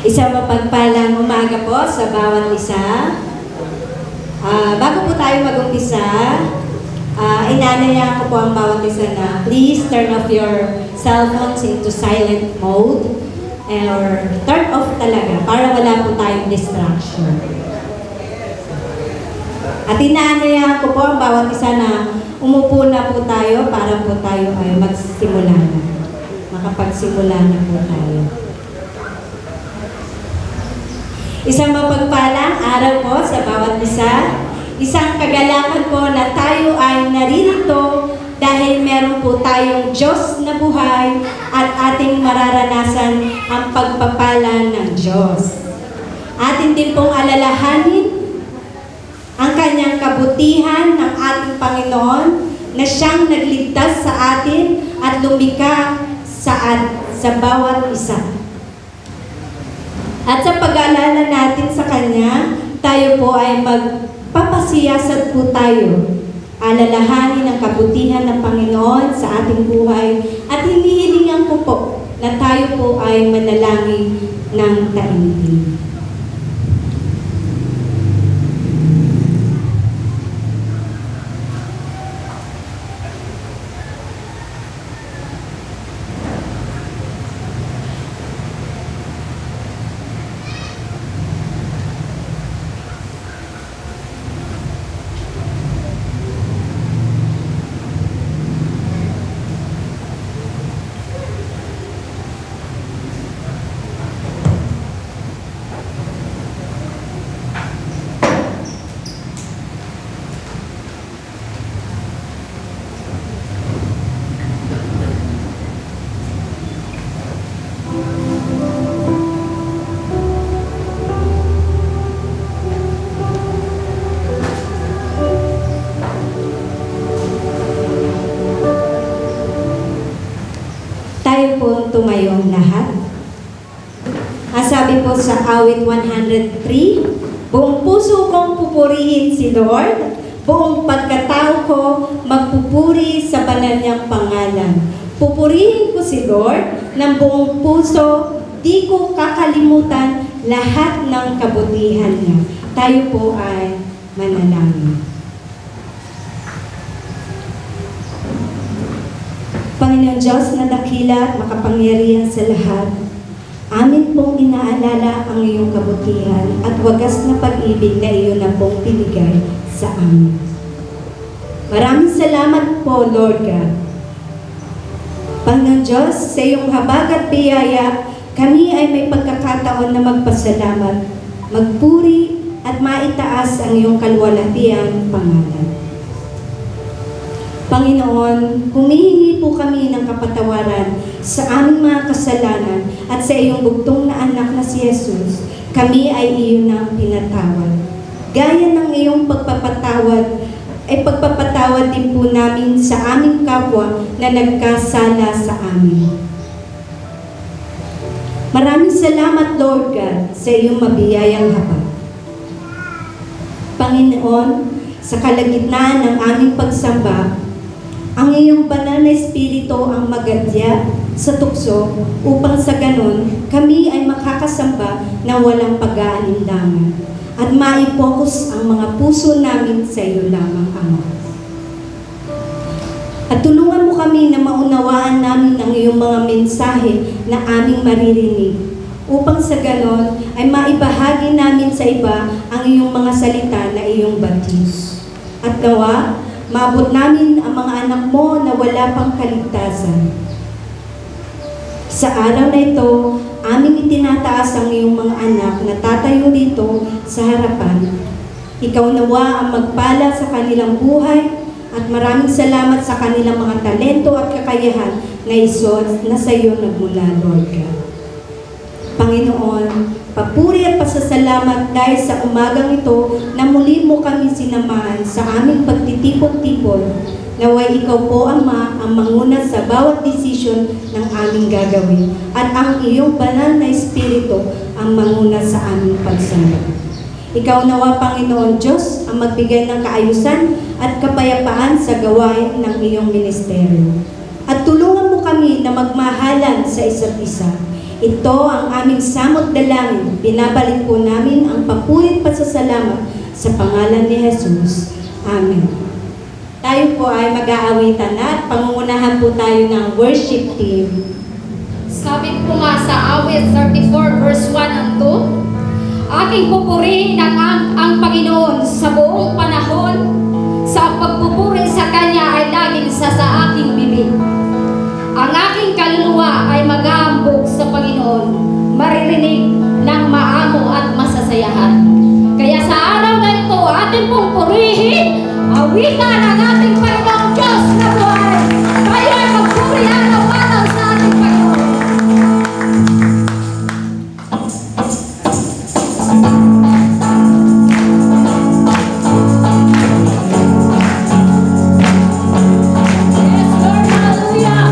Isang mapagpalang umaga po sa bawat isa. Bago po tayo mag-umpisa, inanaya ko po ang bawat isa na please turn off your cell phones into silent mode or turn off talaga para wala po tayong distraction. At inanaya ko po ang bawat isa na umupo na po tayo para po tayo ay magsimula na. Makapagsimula na po tayo. Isang mapagpalang araw po sa bawat isa. Isang kagalakan po na tayo ay naririto dahil meron po tayong Diyos na buhay at ating mararanasan ang pagpapala ng Diyos. Atin din pong alalahanin ang kanyang kabutihan ng ating Panginoon na siyang nagligtas sa atin at lumikha sa bawat isa. At sa pag-aalala natin sa Kanya, tayo po ay magpapasiyasat po tayo. Alalahanin ang kabutihan ng Panginoon sa ating buhay at hinihilingan ko po na tayo po ay manalangin ng taimtim. Tayo po tumayong lahat. Sabi po sa awit 103, buong puso kong pupurihin si Lord, buong pagkatao ko magpupuri sa banal niyang pangalan. Pupurihin ko si Lord ng buong puso, di ko kakalimutan lahat ng kabutihan niya. Tayo po ay manalangin. Panginoon Diyos na dakila at makapangyarihan sa lahat, amin pong inaalala ang iyong kabutihan at wagas na pag-ibig na iyo na pong binigay sa amin. Maraming salamat po, Lord God. Panginoon Diyos, sa iyong habag at biyaya, kami ay may pagkakataon na magpasalamat, magpuri at maitaas ang iyong kalwalhatiang pangalan. Panginoon, humihingi po kami ng kapatawaran sa aming mga kasalanan at sa iyong bugtong na anak na si Jesus, kami ay iyo nang pinatawad. Gaya ng iyong pagpapatawad, ay pagpapatawad din po namin sa aming kapwa na nagkasala sa amin. Maraming salamat, Lord God, sa iyong mabiyayang habag. Panginoon, sa kalagitnaan ng aming pagsamba, ang iyong banal na espiritu ang magadya sa tukso upang sa ganon kami ay makakasamba na walang pag-aalinlangan at maipokus ang mga puso namin sa iyo lamang, Ama. At tulungan mo kami na maunawaan namin ang iyong mga mensahe na aming maririnig upang sa ganon ay maibahagi namin sa iba ang iyong mga salita na iyong batis. At nawa, maabot namin ang mga anak mo na wala pang kaligtasan. Sa araw na ito, aming itinataas ang iyong mga anak na tatayo dito sa harapan. Ikaw nawa ang magpala sa kanilang buhay at maraming salamat sa kanilang mga talento at kakayahan na isos na sa iyo nagmula, Lord God. Panginoon, papuri at pasasalamat dahil sa umagang ito na muli mo kami sinamahan sa aming pagtitipon-tipon. Naway ikaw po, Ama, ang manguna sa bawat desisyon ng aming gagawin at ang iyong banal na espiritu ang manguna sa aming pagsamba. Ikaw nawa, Panginoon Diyos, ang magbigay ng kaayusan at kapayapaan sa gawain ng iyong ministeryo. At tulungan mo kami na magmahalan sa isa't isa. Ito ang aming samot dalangin. Binabalik po namin ang papurit pasasalamat sa pangalan ni Jesus. Amen. Tayo po ay mag-aawitan na at pangungunahan po tayo ng worship team. Sabi po nga sa awit 34 verse 1 and 2, aking pupurihin ang Panginoon sa buong panahon, sa pagpupuri sa Kanya ay laging sa aking bibig. Ang aking kaluluwa ay mag-aambog sa Panginoon, maririnig ng maamo at masasayahan. Kaya sa araw na ito, ating pong purihin, awitan ang ating Panginoong Diyos na buhay. Tayo ay magpuri araw-araw sa ating Panginoon. Yes, Lord, hallelujah.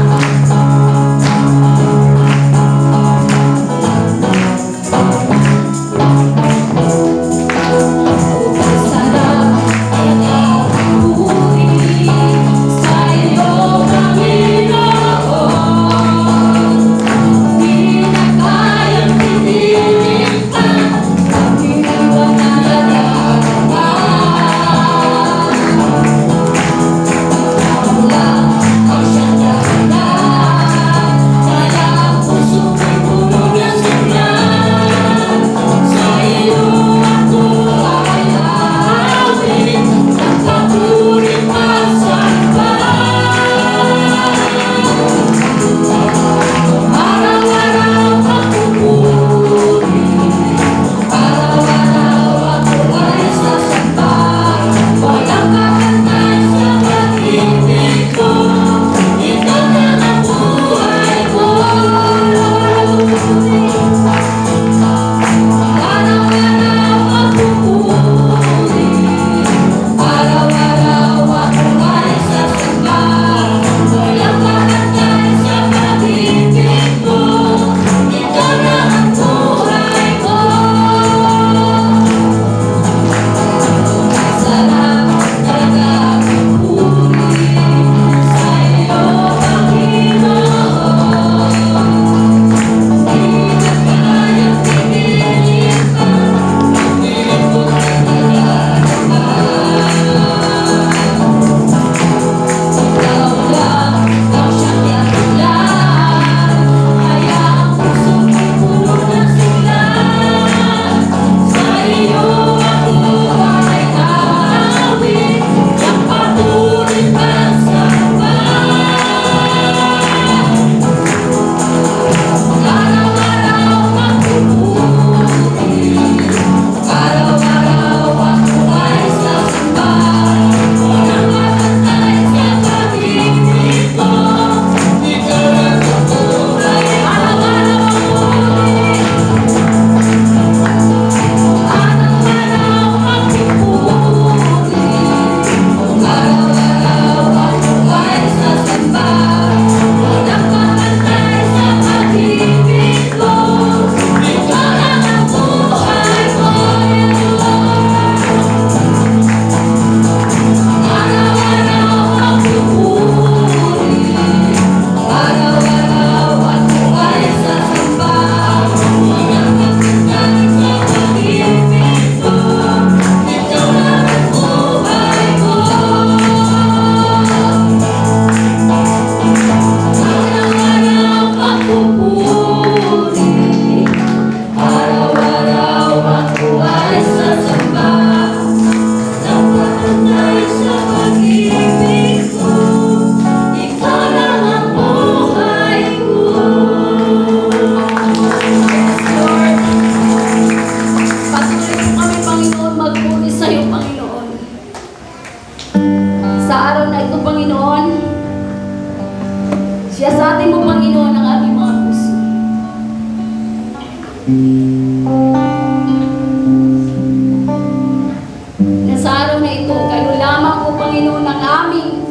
Na sa araw na ito, kayo lamang o Panginoon ang aming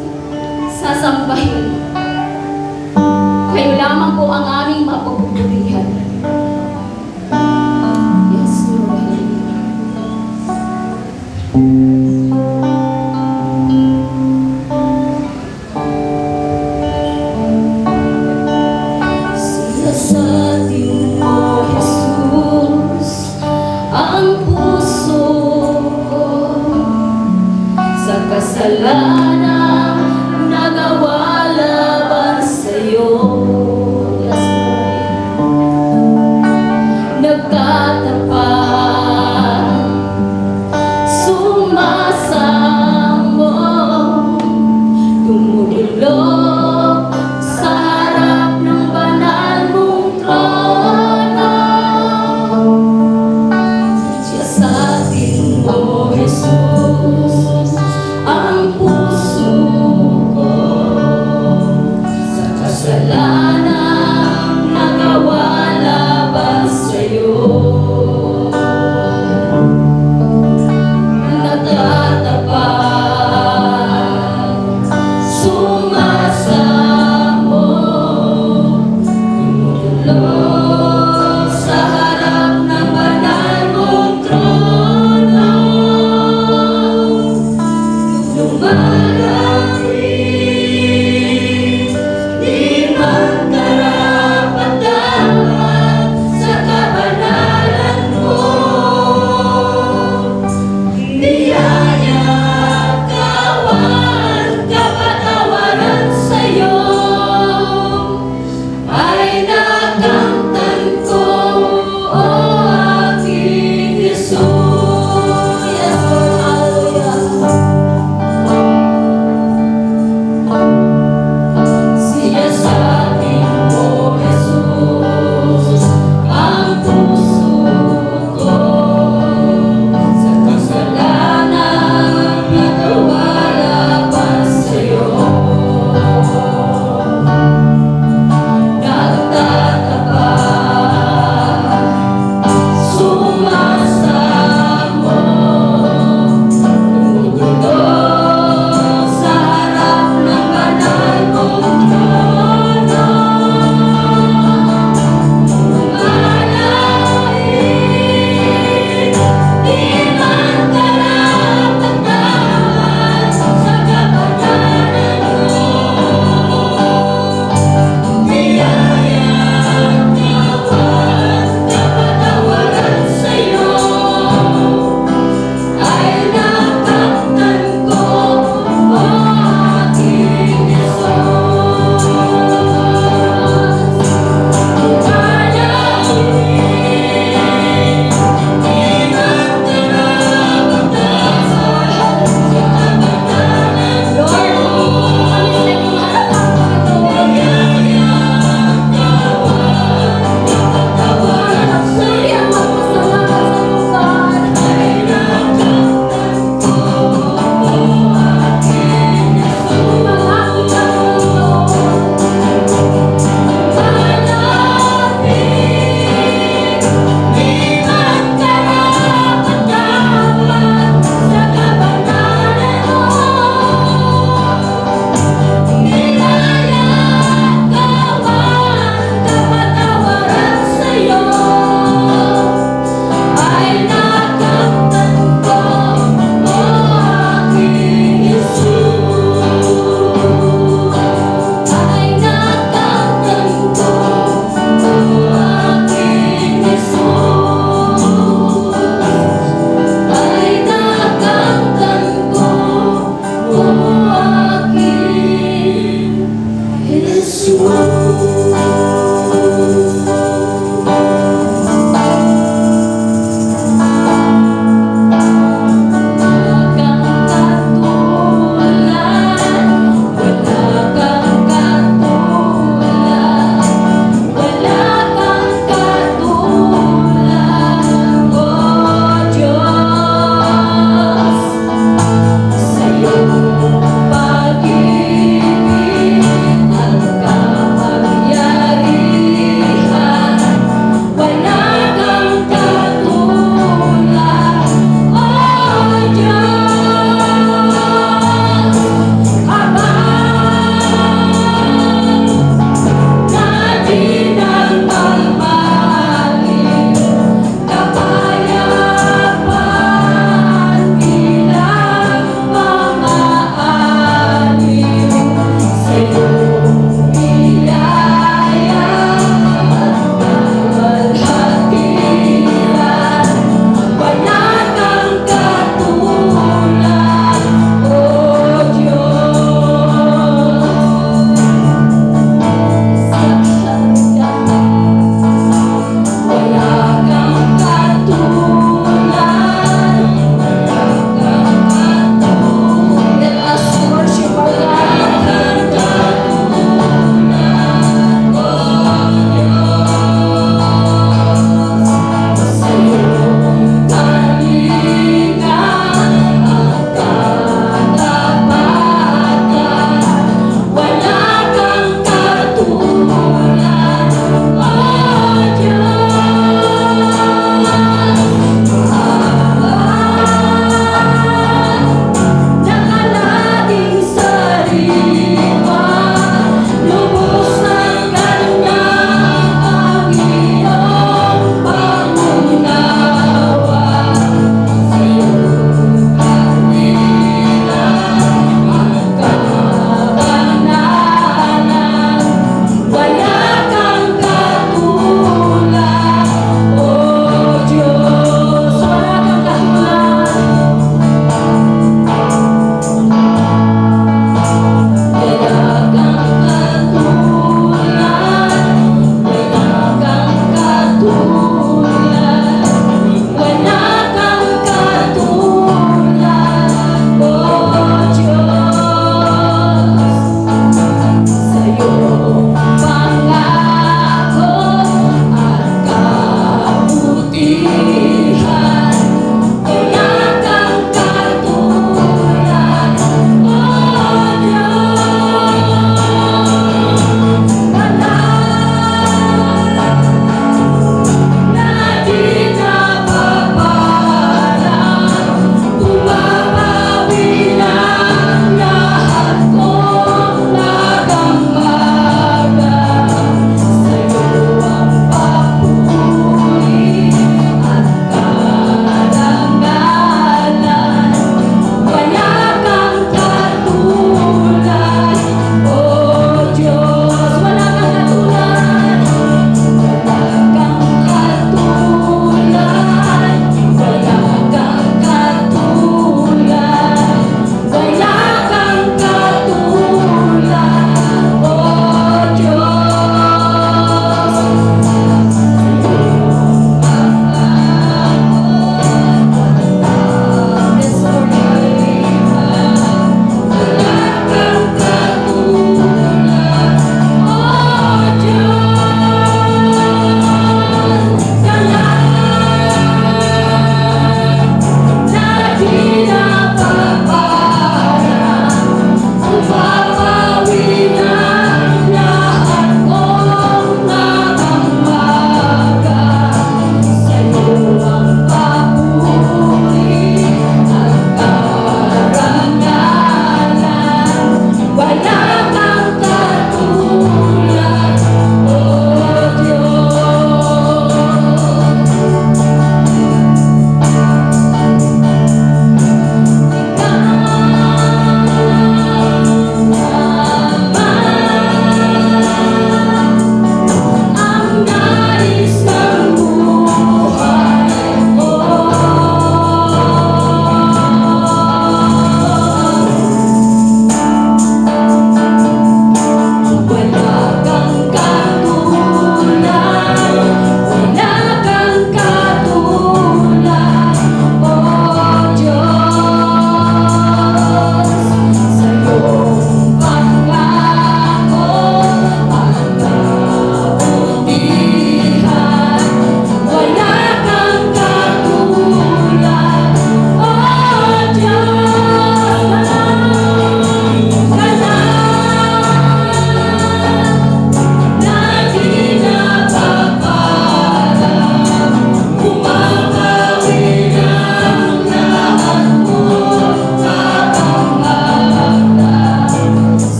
sasambahin. Kayo lamang po ang aming mapagpupurihan. Yes, Lord. Sila sa ating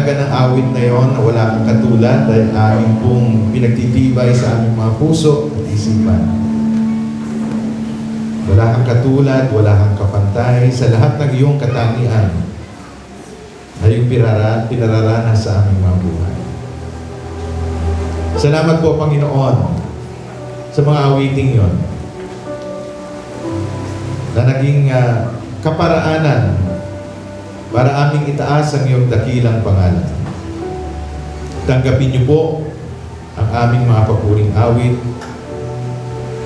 halaga ng awit na yon na wala kang katulad dahil aming pong pinagtitibay sa aming mga puso at isipan. Wala kang katulad, wala kang kapantay sa lahat ng iyong katangian na yung pinararanas sa aming mga buhay. Salamat po, Panginoon, sa mga awiting yon na naging kaparaanan para aming itaas ang iyong dakilang pangalan. Tanggapin niyo po ang aming mga papuring awit.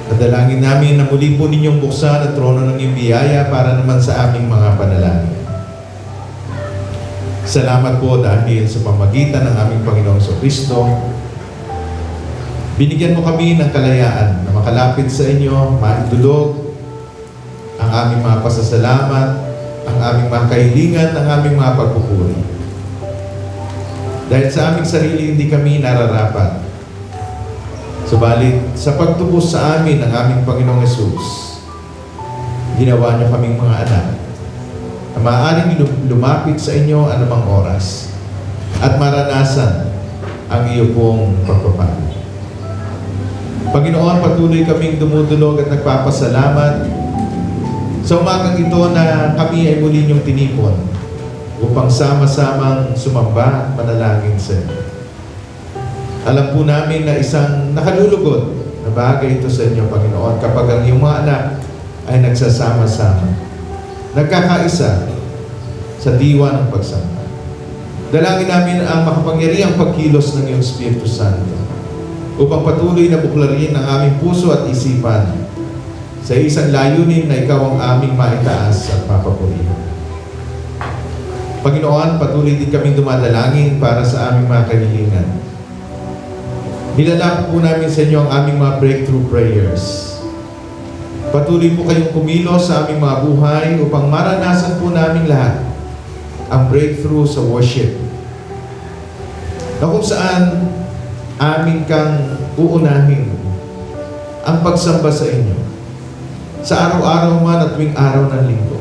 Nadalangin namin na muli po ninyong buksan ang trono ng iyong biyaya para naman sa aming mga panalangin. Salamat po dahil sa pamagitan ng aming Panginoong Kristo, binigyan mo kami ng kalayaan na makalapit sa inyo, maitulog ang aming mga pasasalamat, ang aming mga kahilingan, ang aming mga pagpupuri. Dahil sa aming sarili hindi kami nararapat. Subalit, sa pagtubos sa amin ng aming Panginoong Hesus, ginawa niyo kaming mga anak na maaaring lumapit sa inyo anumang oras at maranasan ang iyo pong pagpapalo. Panginoon, patuloy kaming dumudulog at nagpapasalamat sa umagang ito na kami ay muli niyong tinipon upang sama-samang sumamba at manalangin sa inyo. Alam po namin na isang nakalulugod na bagay ito sa inyo, Panginoon, kapag ang iyong mga anak ay nagsasama-sama, nagkakaisa sa diwa ng pagsamba. Dalangin namin ang makapangyarihang pagkilos ng iyong Espiritu Santo upang patuloy na buklarin ang aming puso at isipan sa isang layunin na ikaw ang aming maitaas at papapurihan. Panginoon, patuloy din kaming dumadalangin para sa aming mga kahilingan. Nilalapit po namin sa inyo ang aming mga breakthrough prayers. Patuloy po kayong kumilos sa aming mga buhay upang maranasan po namin lahat ang breakthrough sa worship, na kung saan amin kang uunahin ang pagsamba sa inyo sa araw-araw man at tuwing araw ng linggo,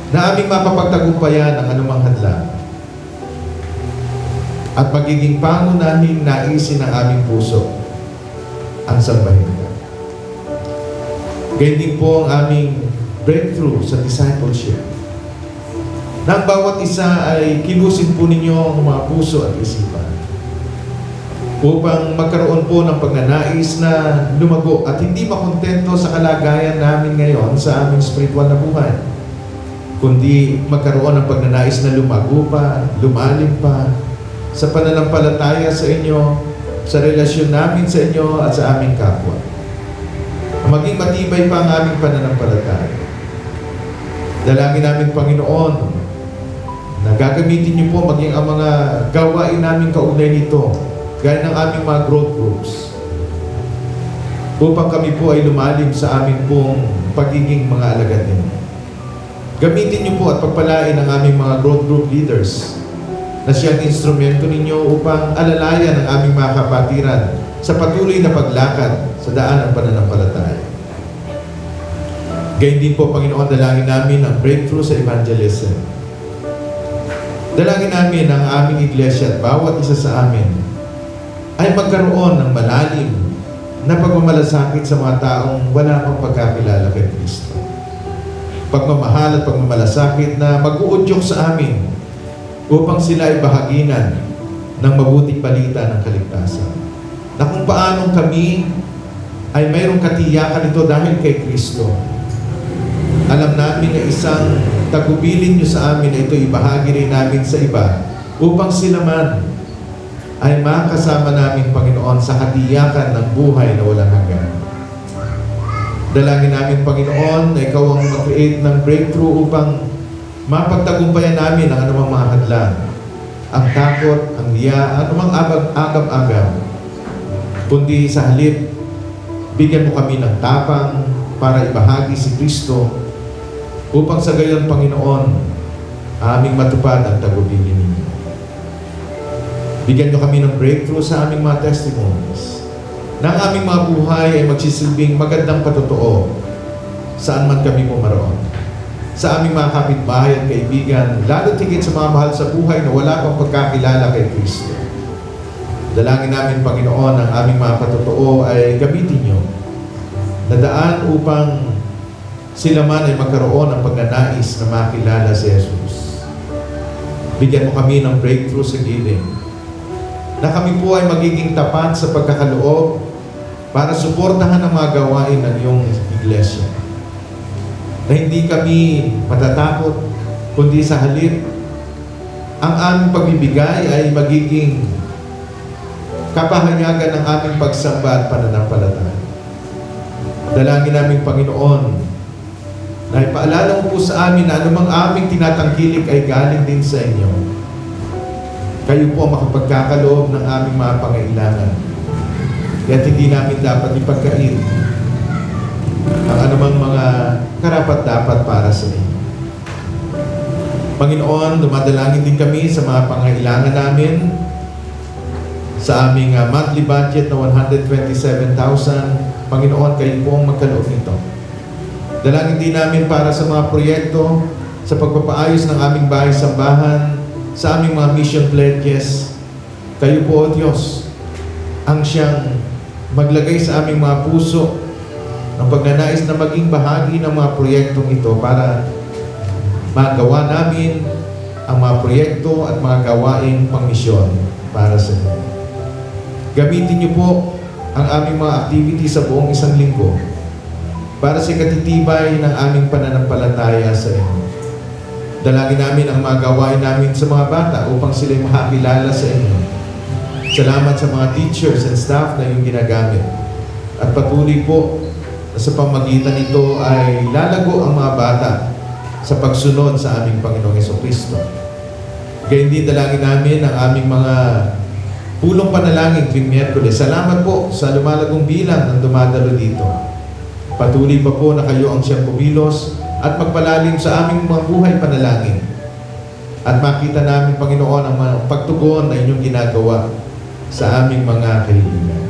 na aming mapapagtagumpayan ang anumang hadlang at magiging pangunahing naisin ng aming puso ang sambahin ka. Ganyan din po ang aming breakthrough sa discipleship, na ang bawat isa ay kilusin po ninyo ang mga puso at isipan upang magkaroon po ng pagnanais na lumago at hindi makontento sa kalagayan namin ngayon sa aming spiritual na buhay, kundi magkaroon ng pagnanais na lumago pa, lumalim pa sa pananampalataya sa inyo, sa relasyon namin sa inyo at sa aming kapwa. Maging matibay pa ang aming pananampalataya. Dalangin namin, Panginoon, na gagamitin niyo po maging ang mga gawain namin kaugnay nito, gaya ng aming mga growth groups, upang kami po ay lumalim sa aming pong pagiging mga alagad ninyo. Gamitin niyo po at pagpalain ang aming mga growth group leaders na siyang instrumento ninyo upang alalayan ang aming mga kapatiran sa patuloy na paglakad sa daan ng pananampalataya. Gayun din po, Panginoon, dalangin namin ang breakthrough sa evangelism. Dalangin namin ang aming iglesia at bawat isa sa amin ay magkaroon ng malalim na pagmamalasakit sa mga taong wala pang pagkakilala kay Kristo. Pagmamahal at pagmamalasakit na mag-uudyok sa amin upang sila ay bahaginan ng mabuting balita ng kaligtasan. Na kung paanong kami ay mayroong katiyakan ito dahil kay Kristo. Alam namin na isang tagubilin nyo sa amin na ito ibahagi rin namin sa iba upang sila man ay makasama namin, Panginoon, sa katiyakan ng buhay na walang hanggan. Dalangin namin, Panginoon, na ikaw ang mag-create ng breakthrough upang mapagtagumpayan namin ang anumang mga hadlang, ang takot, ang liya, anumang agam-agam, kundi sa halip, bigyan mo kami ng tapang para ibahagi si Kristo upang sa gayon, Panginoon, aming matupad ang tagubilin ninyo. Bigyan nyo kami ng breakthrough sa aming mga testimonies, na ang aming mga buhay ay magsisilbing magandang patotoo saan man kami pumaroon. sa aming mga kapitbahay at kaibigan, lalo tigit sa mga mahal sa buhay na wala pang pagkakilala kay Kristo. Dalangin namin, Panginoon, ang aming mga patotoo ay gamitin niyo na daan upang sila man ay magkaroon ng pagnanais na makilala si Jesus. Bigyan mo kami ng breakthrough sa giving, na kami po ay magiging tapat sa pagkakaloob para suportahan ang mga gawain ng iyong iglesia. Na hindi kami matatakot, kundi sa halip, ang aming pagbibigay ay magiging kapahayagan ng aming pagsamba at pananampalataya. Dalangin namin, Panginoon, na ipaalala mo po sa amin na anumang aming tinatangkilik ay galing din sa inyo. Kayo po ang makapagkakaloob ng aming mga pangailangan. Kaya hindi namin dapat ipagkait ang anumang mga karapat-dapat para sa inyo. Panginoon, dumadalangin din kami sa mga pangailangan namin sa aming monthly budget na 127,000. Panginoon, kayo po ang magkaloob nito. Dalangin din namin para sa mga proyekto sa pagpapaayos ng aming bahay-sambahan, sa aming mga mission pledges. Kayo po, O Diyos, ang siyang maglagay sa aming mga puso ng pagnanais na maging bahagi ng mga proyektong ito para magawa namin ang mga proyekto at mga gawaing pangmisyon para sa inyo. Gamitin niyo po ang aming mga activity sa buong isang linggo para sa katitibay ng aming pananampalataya sa inyo. Dalangin namin ang mga gawain namin sa mga bata upang sila'y makakilala sa inyo. Salamat sa mga teachers and staff na iyong ginagamit. At patuloy po na sa pamagitan nito ay lalago ang mga bata sa pagsunod sa aming Panginoong Jesucristo. Gayun din dalangin namin ang aming mga pulong panalangin tuwing Miyerkules. Salamat po sa lumalagong bilang ng dumadalo dito. Patuloy pa po na kayo ang siyang kumilos at magpalalim sa aming mga buhay panalangin. At makita namin, Panginoon, ang mga pagtugon na inyong ginagawa sa aming mga kahilingan.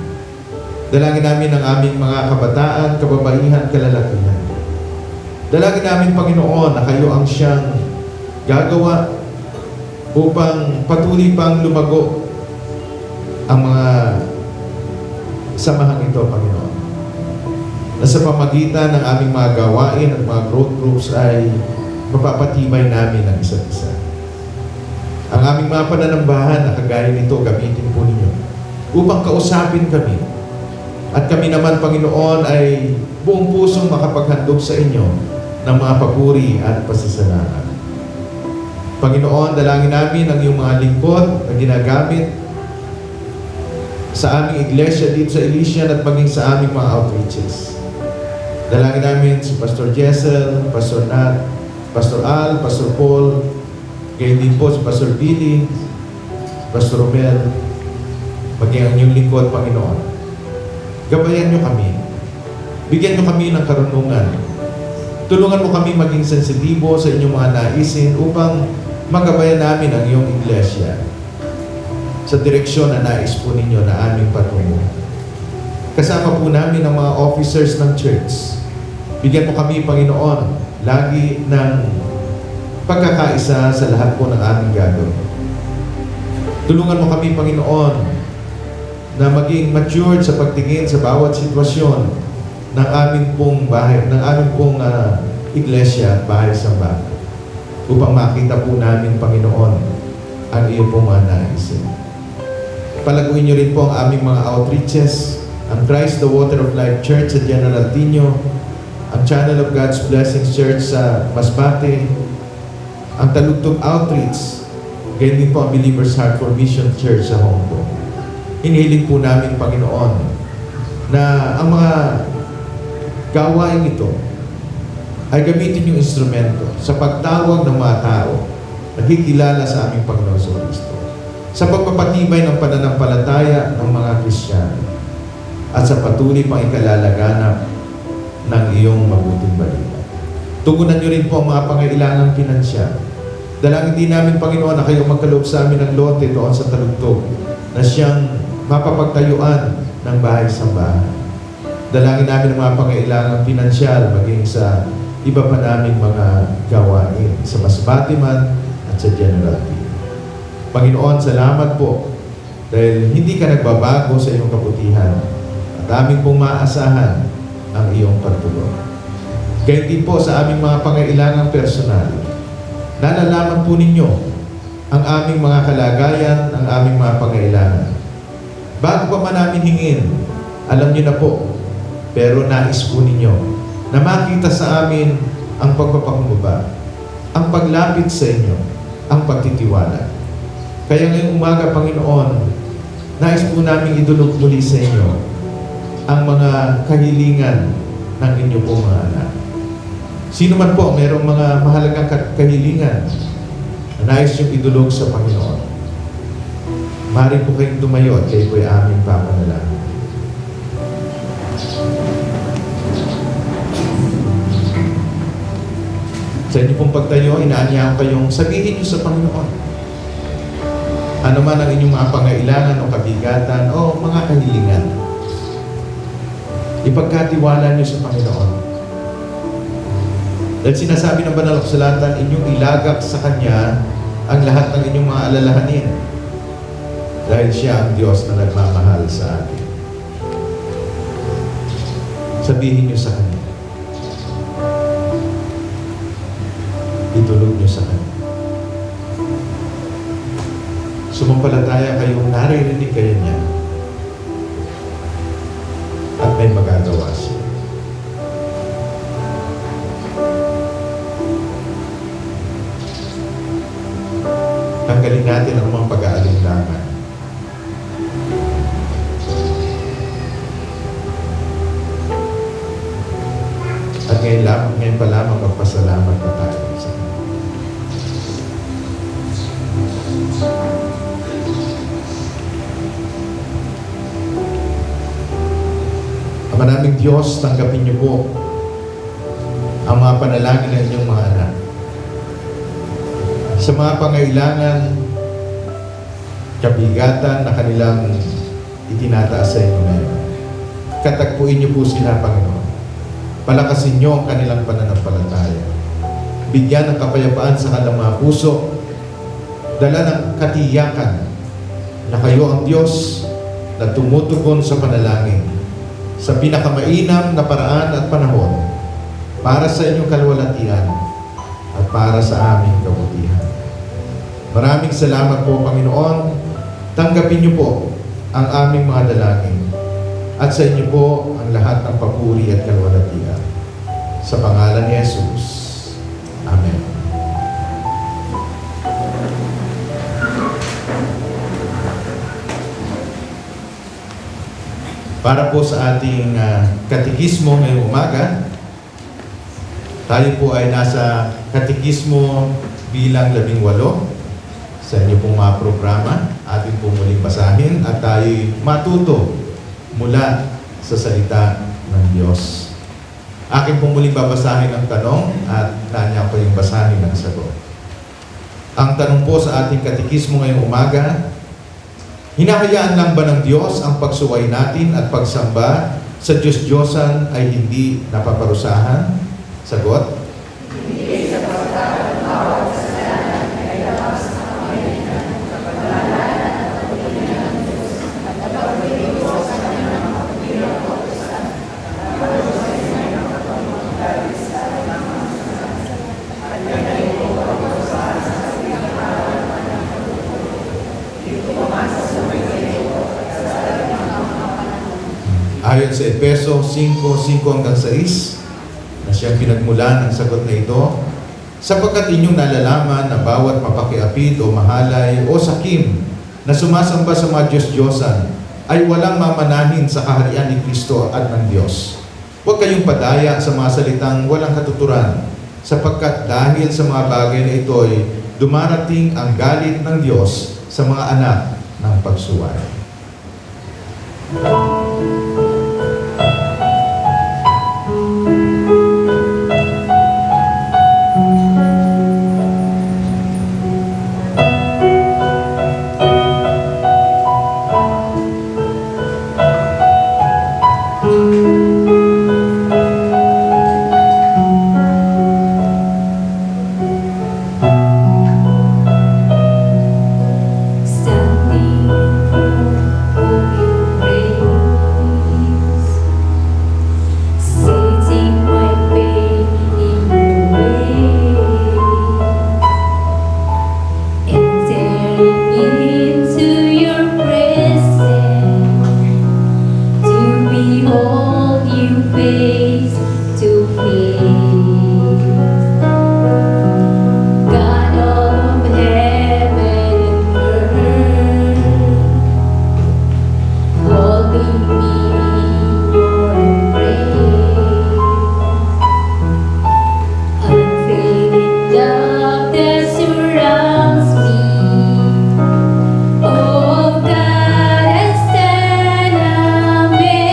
Dalangin namin ang aming mga kabataan, kababaihan, kalalakihan. Dalangin namin, Panginoon, na kayo ang siyang gagawa upang patuloy pang lumago ang mga samahan ito, Panginoon. Na sa pamagitan ng aming mga gawain at mga growth groups ay mapapatibay namin ang isa't isa. Ang aming mga pananambahan na kagaya nito, gamitin po ninyo upang kausapin kami. At kami naman, Panginoon, ay buong pusong makapaghandog sa inyo ng mga papuri at pasasalamat. Panginoon, dalangin namin ang iyong mga lingkod na ginagamit sa aming iglesia dito sa Elysian at maging sa aming mga outreaches. Dalangin namin si Pastor Jessel, Pastor Nat, Pastor Al, Pastor Paul, gayon din po si Pastor Billy, Pastor Romel, maging ang inyong lingkod, Panginoon. Gabayan niyo kami. Bigyan niyo kami ng karunungan. Tulungan mo kami maging sensitibo sa inyong mga naisin upang magabayan namin ang iyong iglesia sa direksyon na nais po ninyo na aming patungo. Kasama po namin ang mga officers ng church. Bigyan mo kami, Panginoon, lagi ng pagkakaisa sa lahat po ng aming gagawin. Tulungan mo kami, Panginoon, na maging matured sa pagtingin sa bawat sitwasyon ng aming pong bahay, ng aming pong iglesia at bahay-sambahan upang makita po namin, Panginoon, ang iyong pong mga naisin. Palaguin niyo rin po ang aming mga outreaches, ang Christ the Water of Life Church sa General Tino, ang Channel of God's Blessings Church sa Masbate, ang Talugtog Outreach, gayon din po ang Believer's Heart for Mission Church sa Hong Kong. Hinihiling po namin, Panginoon, na ang mga gawain ito ay gamitin yung instrumento sa pagtawag ng mga tao na kikilala sa aming Panginoon sa Kristo, sa pagpapatibay ng pananampalataya ng mga Kristiyano, at sa patuloy pang ikalalaganap ng iyong mabuting balita. Tugunan niyo rin po ang mga pangailangang pinansyal. Dalangin din namin, Panginoon, na kayo magkaloob sa amin ng lote doon sa Talugtog na siyang mapapagtayuan ng bahay-sambahan. Dalangin namin ang mga pangailangang pinansyal maging sa iba pa naming mga gawain sa Masbate man at sa General T. Panginoon, salamat po dahil hindi ka nagbabago sa iyong kabutihan at aming pong maaasahan ang iyong pagtulong. Kaya din po sa aming mga pangailangang personal, nalalaman po ninyo ang aming mga kalagayan, ang aming mga pangailangan. Bago pa man namin hingin, alam niyo na po, pero nais po ninyo na makita sa amin ang pagpapakumbaba, ang paglapit sa inyo, ang pagtitiwala. Kaya ngayong umaga, Panginoon, nais po namin idulog muli sa inyo ang mga kahilingan ng inyo pong mga anak. Sino man po, mayroong mga mahalagang kahilingan na nais yung idulog sa Panginoon. Mari po kayong tumayo at kayo po'y aming papanalangin. Sa inyo pong pagtayo, inaanyahan kayong sabihin niyo sa Panginoon. Ano man ang inyong mga pangailangan o kabigatan o mga kahilingan. Ipagkatiwala niyo sa Panginoon. Dahil sinasabi ng Banal na Kasulatan, inyong ilagak sa Kanya ang lahat ng inyong mga alalahanin. Dahil siya ang Diyos na nagmamahal sa atin. Sabihin niyo sa Kanya. Itulog niyo sa Kanya. Sumampalataya kayong naririnig kayo niya at may magagawa siya. Tanggalin natin ang mga pag-aalinlangan. At ngayon pa lamang magpasalamat na tayo sa Kanya. Ama naming Diyos, tanggapin niyo po ang mga panalangin ng inyong mga anak. Sa mga pangailangan, kabigatan na kanilang itinataas sa inyo ngayon. Katagpuin niyo po sila, Panginoon. Palakasin niyo ang kanilang pananampalataya. Bigyan ng kapayapaan sa kanilang mga puso. Dala ng katiyakan na kayo ang Diyos na tumutugon sa panalangin sa pinakamainam na paraan at panahon para sa inyong kalwalatian at para sa aming kabutihan. Maraming salamat po, Panginoon. Tanggapin niyo po ang aming mga dalangin at sa inyo po ang lahat ng papuri at kalwalatian. Sa pangalan ni Jesus. Amen. Para po sa ating katekismo ngayong umaga, tayo po ay nasa katekismo bilang 18 sa inyo pong mga programa. Atin po muling basahin at tayo matuto mula sa salita ng Diyos. Akin pong muling babasahin ang tanong at nanya ko yung basahin ng sagot. Ang tanong po sa ating katekismo ngayong umaga, hinahayaan lang ba ng Diyos ang pagsuway natin at pagsamba sa Diyos-Diyosan ay hindi napaparusahan? Sagot? Hindi sa pagkakaroon bawat kasalanan ay labas na kamalian ng kapaglalan at kapulinan ng Diyos at napagpiliwasan ng mga kapulinan o kasan at parusahan ng kapagmagalis sa mga kasan at ganay ko pagparusahan sa pinakarawan ng pagpupulo. Dito pumasa sa may kayo at sa sarang mga panahon. Ayon sa Efeso 5:5-6, na siyang pinagmulan ng sagot na ito, sapagkat inyong nalalaman na bawat mapakiapid o mahalay o sakim na sumasamba sa mga Diyos-Diyosan ay walang mamanahin sa kaharian ni Kristo at ng Diyos. Huwag kayong padaya sa mga salitang walang katuturan, sapagkat dahil sa mga bagay na ito ay dumarating ang galit ng Diyos sa mga anak ng pagsuway. into your presence to behold you face to face. God of heaven and earth, holding me in your embrace, unfading love that surrounds me. Oh God, I stand amazed.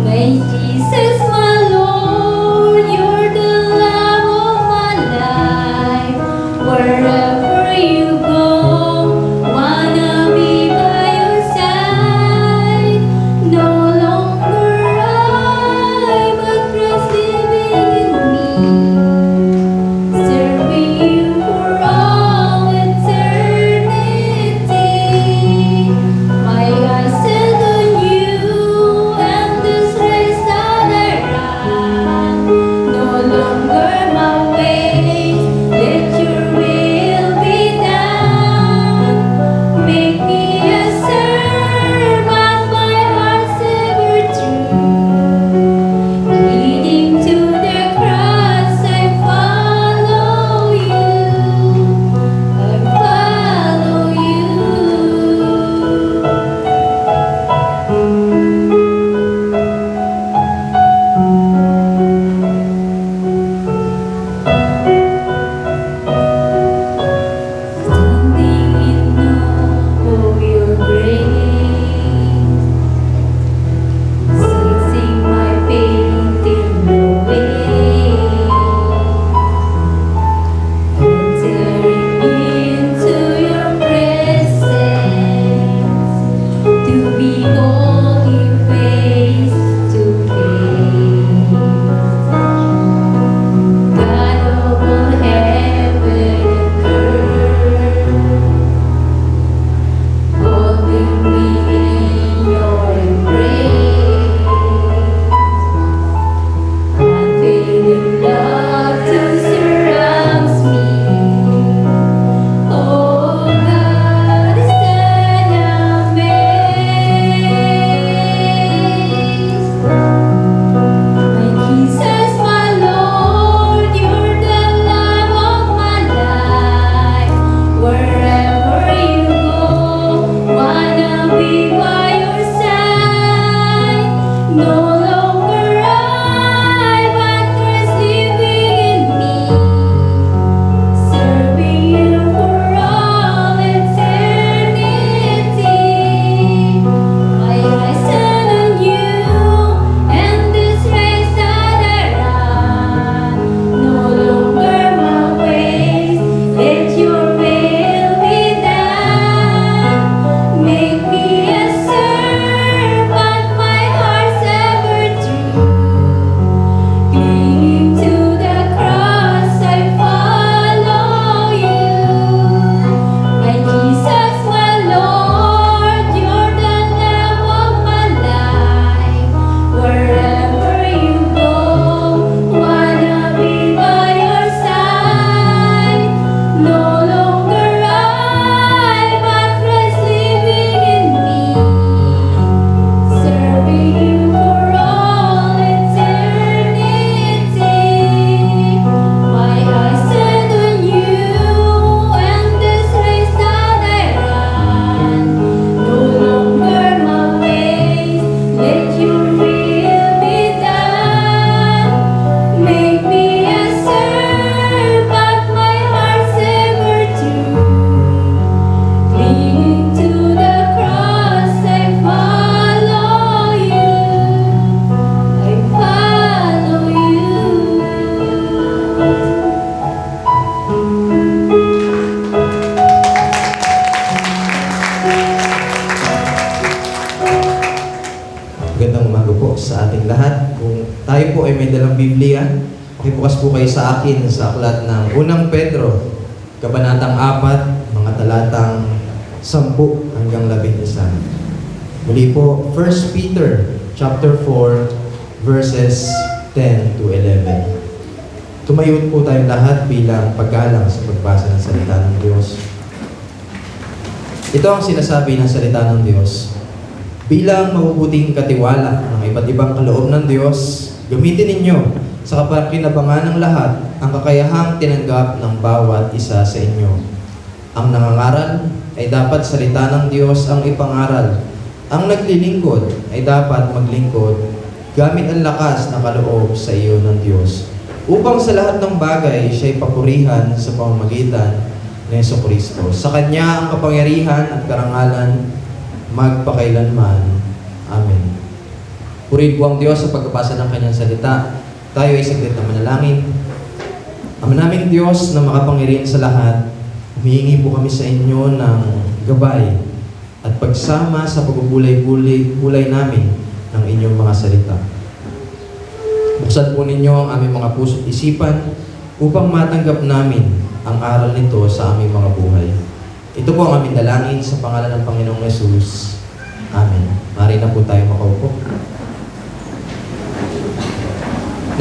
My Jesus, my Lord, you're the love of my life. Wherever you go, wanna be by your side. No longer I, but Christ living in me, serving you for all eternity. My eyes set on you and this race that I run. No longer my ways, let your will be done. Make me a servant, my heart's ever true. Leading to the cross, I follow you. I follow you. Standing in awe of your grace, seizing my faith in your way, entering into your presence to behold you face to face. God of all heaven and earth, holding me in your embrace, unfailing love that surrounds me. Oh God, I stand amazed. My Jesus, my Lord, you're the love of my life. Wherever you go, wanna be by your side. No longer I, but Christ living in me, serving you for all eternity. My eyes set on you and this race that I run. No longer my ways, let your will be done. Make me a servant, my heart's ever true. Clinging to the cross, I follow you. My Jesus, my Lord, you're the love of my life. Wherever you go, wanna be by your side. No longer I, but Christ living in me, serving you for all eternity. My eyes set on you and this race that I run. No longer my ways, let your will be done. Make me a servant, my heart's ever true. Clinging to the cross, I follow you. I follow you. Magandang umaga po sa ating lahat. Kung tayo po ay may dalang Biblia, pakibukas po kayo sa akin sa aklat ng Unang Pedro, Kabanatang 4, mga talatang 10 hanggang 11. Muli po, 1 Peter chapter 4, verses 10 to 11. Tumayo po tayong lahat bilang paggalang sa pagbasa ng salita ng Diyos. Ito ang sinasabi ng salita ng Diyos. Bilang mabubuting katiwala ng iba't ibang kaloob ng Diyos, gamitin ninyo sa kapakinabangan ng lahat ang kakayahang tinanggap ng bawat isa sa inyo. Ang nangangaral ay dapat salita ng Diyos ang ipangaral. Ang naglilingkod ay dapat maglingkod gamit ang lakas na kaloob sa iyo ng Diyos, upang sa lahat ng bagay siya'y papurihan sa pamamagitan ni Jesucristo. Sa Kanya ang kapangyarihan at karangalan magpakailanman. Amen. Purihin po ang Diyos sa pagbabasa ng Kanyang salita. Tayo ay saglit na manalangin. Ama naming Diyos na makapangyarihan sa lahat, humihingi po kami sa inyo ng gabay at pagsama sa pagbubulay-bulay namin ng inyong mga salita. Buksan po ninyo ang aming mga puso't isipan upang matanggap namin ang aral nito sa aming mga buhay. Ito po ang aming dalangin sa pangalan ng Panginoong Yesus. Amen. Mari na po tayo makaupo.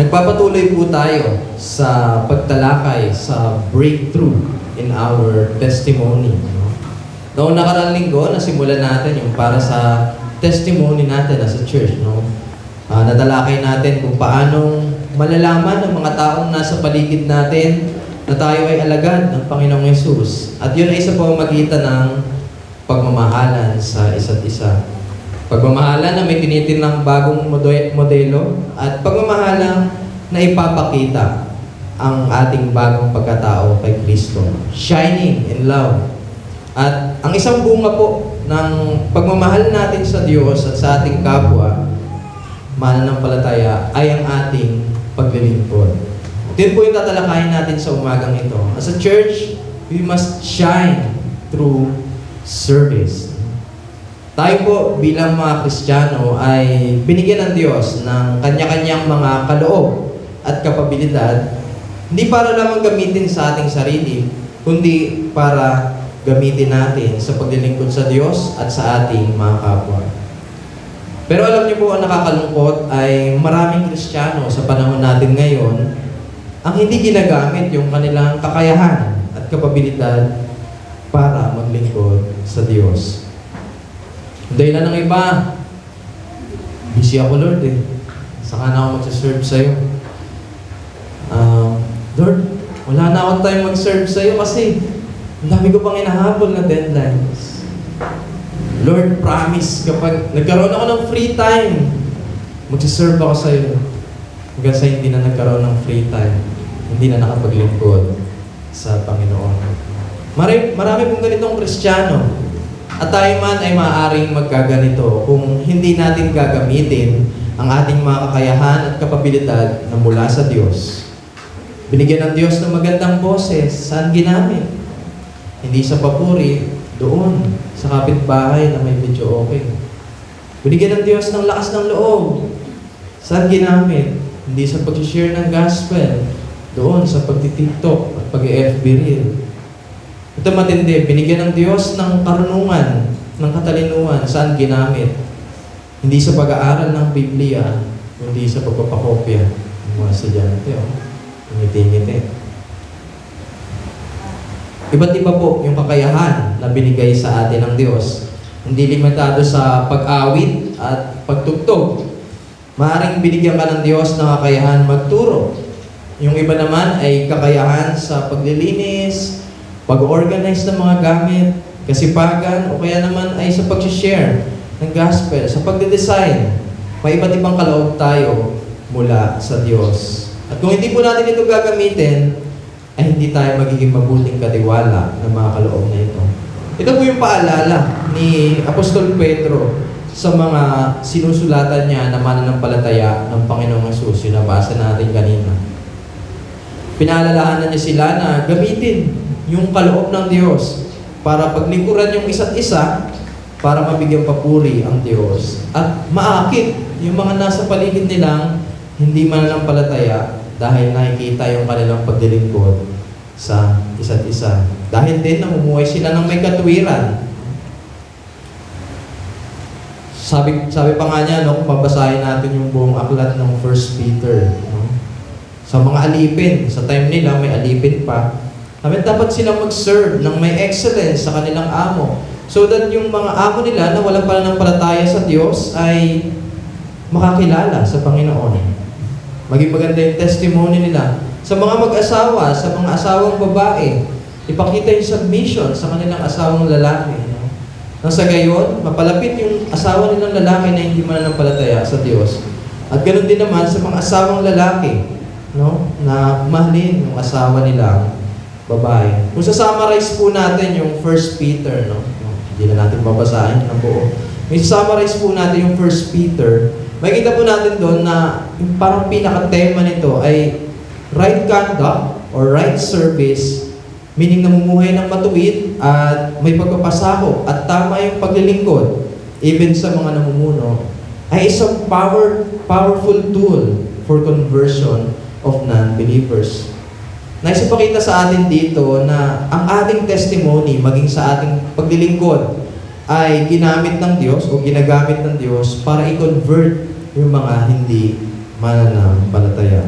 Nagpapatuloy po tayo sa pagtalakay sa breakthrough in our testimony. Noong nakaraang linggo, nasimulan natin yung para sa testimony natin as a church. Nadalakay natin kung paanong malalaman ng mga taong nasa paligid natin na tayo ay alagad ng Panginoong Yesus. At yun ay sa pamamagitan ng pagmamahalan sa isa't isa. Pagmamahalan na may tinitinang bagong modelo at pagmamahalan na ipapakita ang ating bagong pagkatao kay Kristo. Shining in love. At ang isang bunga po ng pagmamahal natin sa Diyos at sa ating kapwa, mananampalataya, ay ang ating paglilingkod. Ito po yung tatalakayin natin sa umagang ito. As a church, we must shine through service. Tayo po bilang mga Kristiyano ay binigyan ng Diyos ng kanya-kanyang mga kaloob at kapabilidad, hindi para lamang gamitin sa ating sarili, kundi para gamitin natin sa paglilingkod sa Diyos at sa ating mga kapwa. Pero alam niyo po, ang nakakalungkot ay maraming Kristiyano sa panahon natin ngayon ang hindi ginagamit yung kanilang kakayahan at kapabilidad para maglingkod sa Diyos. Dahil na ng iba, busy ako Lord saka na ako magsaserve sa'yo. Lord, wala na akong time mag-serve sa'yo kasi ang dami ko pang hinahabol na deadlines. Lord, promise, kapag nagkaroon ako ng free time, magsiserve ako sa iyo. Hanggang sa hindi na nagkaroon ng free time, hindi na nakapaglingkod sa Panginoon. Marami pong ganitong Kristiyano. At tayo man ay maaaring magkaganito kung hindi natin gagamitin ang ating mga kakayahan at kapabilidad na mula sa Diyos. Binigyan ng Diyos ng magandang boses, saan ginamit? Hindi sa papuri, doon, sa kapitbahay na may video okay. Binigyan ng Diyos ng lakas ng loob. Saan ginamit? Hindi sa pag-share ng gospel. Doon, sa pag-TikTok at pag-FB reel. Ito matindi. Binigyan ng Diyos ng karunungan, ng katalinuhan. Saan ginamit? Hindi sa pag-aaral ng Biblia, kundi sa pagpapakopya. Yung mga estudyante, ngiti-ngiti. Iba't iba po yung kakayahan na binigay sa atin ng Diyos. Hindi limitado sa pag-awit at pagtugtog. Maaaring binigyan ka ng Diyos ng kakayahan magturo. Yung iba naman ay kakayahan sa paglilinis, pag-organize ng mga gamit, kasipagan, o kaya naman ay sa pag-share ng gospel, sa pagde-design. May iba't ibang kaloob tayo mula sa Diyos. At kung hindi po natin ito gagamitin, ay hindi tayo magiging mabuting katiwala ng mga kaloob na ito. Ito po yung paalala ni Apostol Pedro sa mga sinusulatan niya na mananampalataya ng Panginoong Yesus. Yung nabasa natin kanina. Pinaalalahanan niya sila na gamitin yung kaloob ng Diyos para paglingkuran yung isa't isa para mabigyan papuri ang Diyos at maakit yung mga nasa paligid nilang hindi mananampalataya dahil nakikita yung kanilang paglilingkod sa isa't isa. Dahil din namumuhay sila ng may katwiran. Sabi pa nga niya, kung mabasahin natin yung buong aklat ng 1 Peter, sa mga alipin. Sa time nila, may alipin pa. Dapat silang mag-serve ng may excellence sa kanilang amo. So that yung mga amo nila na walang pananampalataya sa Diyos ay makakilala sa Panginoon. Maging maganda yung testimony nila. Sa mga mag-asawa, sa mga asawang babae, ipakita yung submission sa kanilang asawang lalaki. Nang sa gayon, mapalapit yung asawa nilang lalaki na hindi mananampalataya sa Diyos. At ganoon din naman sa mga asawang lalaki, na mahalin yung asawa nilang babae. Kung sa-summarize po natin yung 1 Peter, hindi na natin babasahin ng buo. May summarize po natin yung 1 Peter, makikita po natin doon na yung parang pinaka-tema nito ay right conduct or right service, meaning namumuhay ng matuwid at may pagpapasakop at tama yung paglilingkod, even sa mga namumuno, ay isang powerful tool for conversion of non-believers. Nais ipakita sa atin dito na ang ating testimony, maging sa ating paglilingkod, ay ginamit ng Diyos o ginagamit ng Diyos para i-convert yung mga hindi mananampalataya.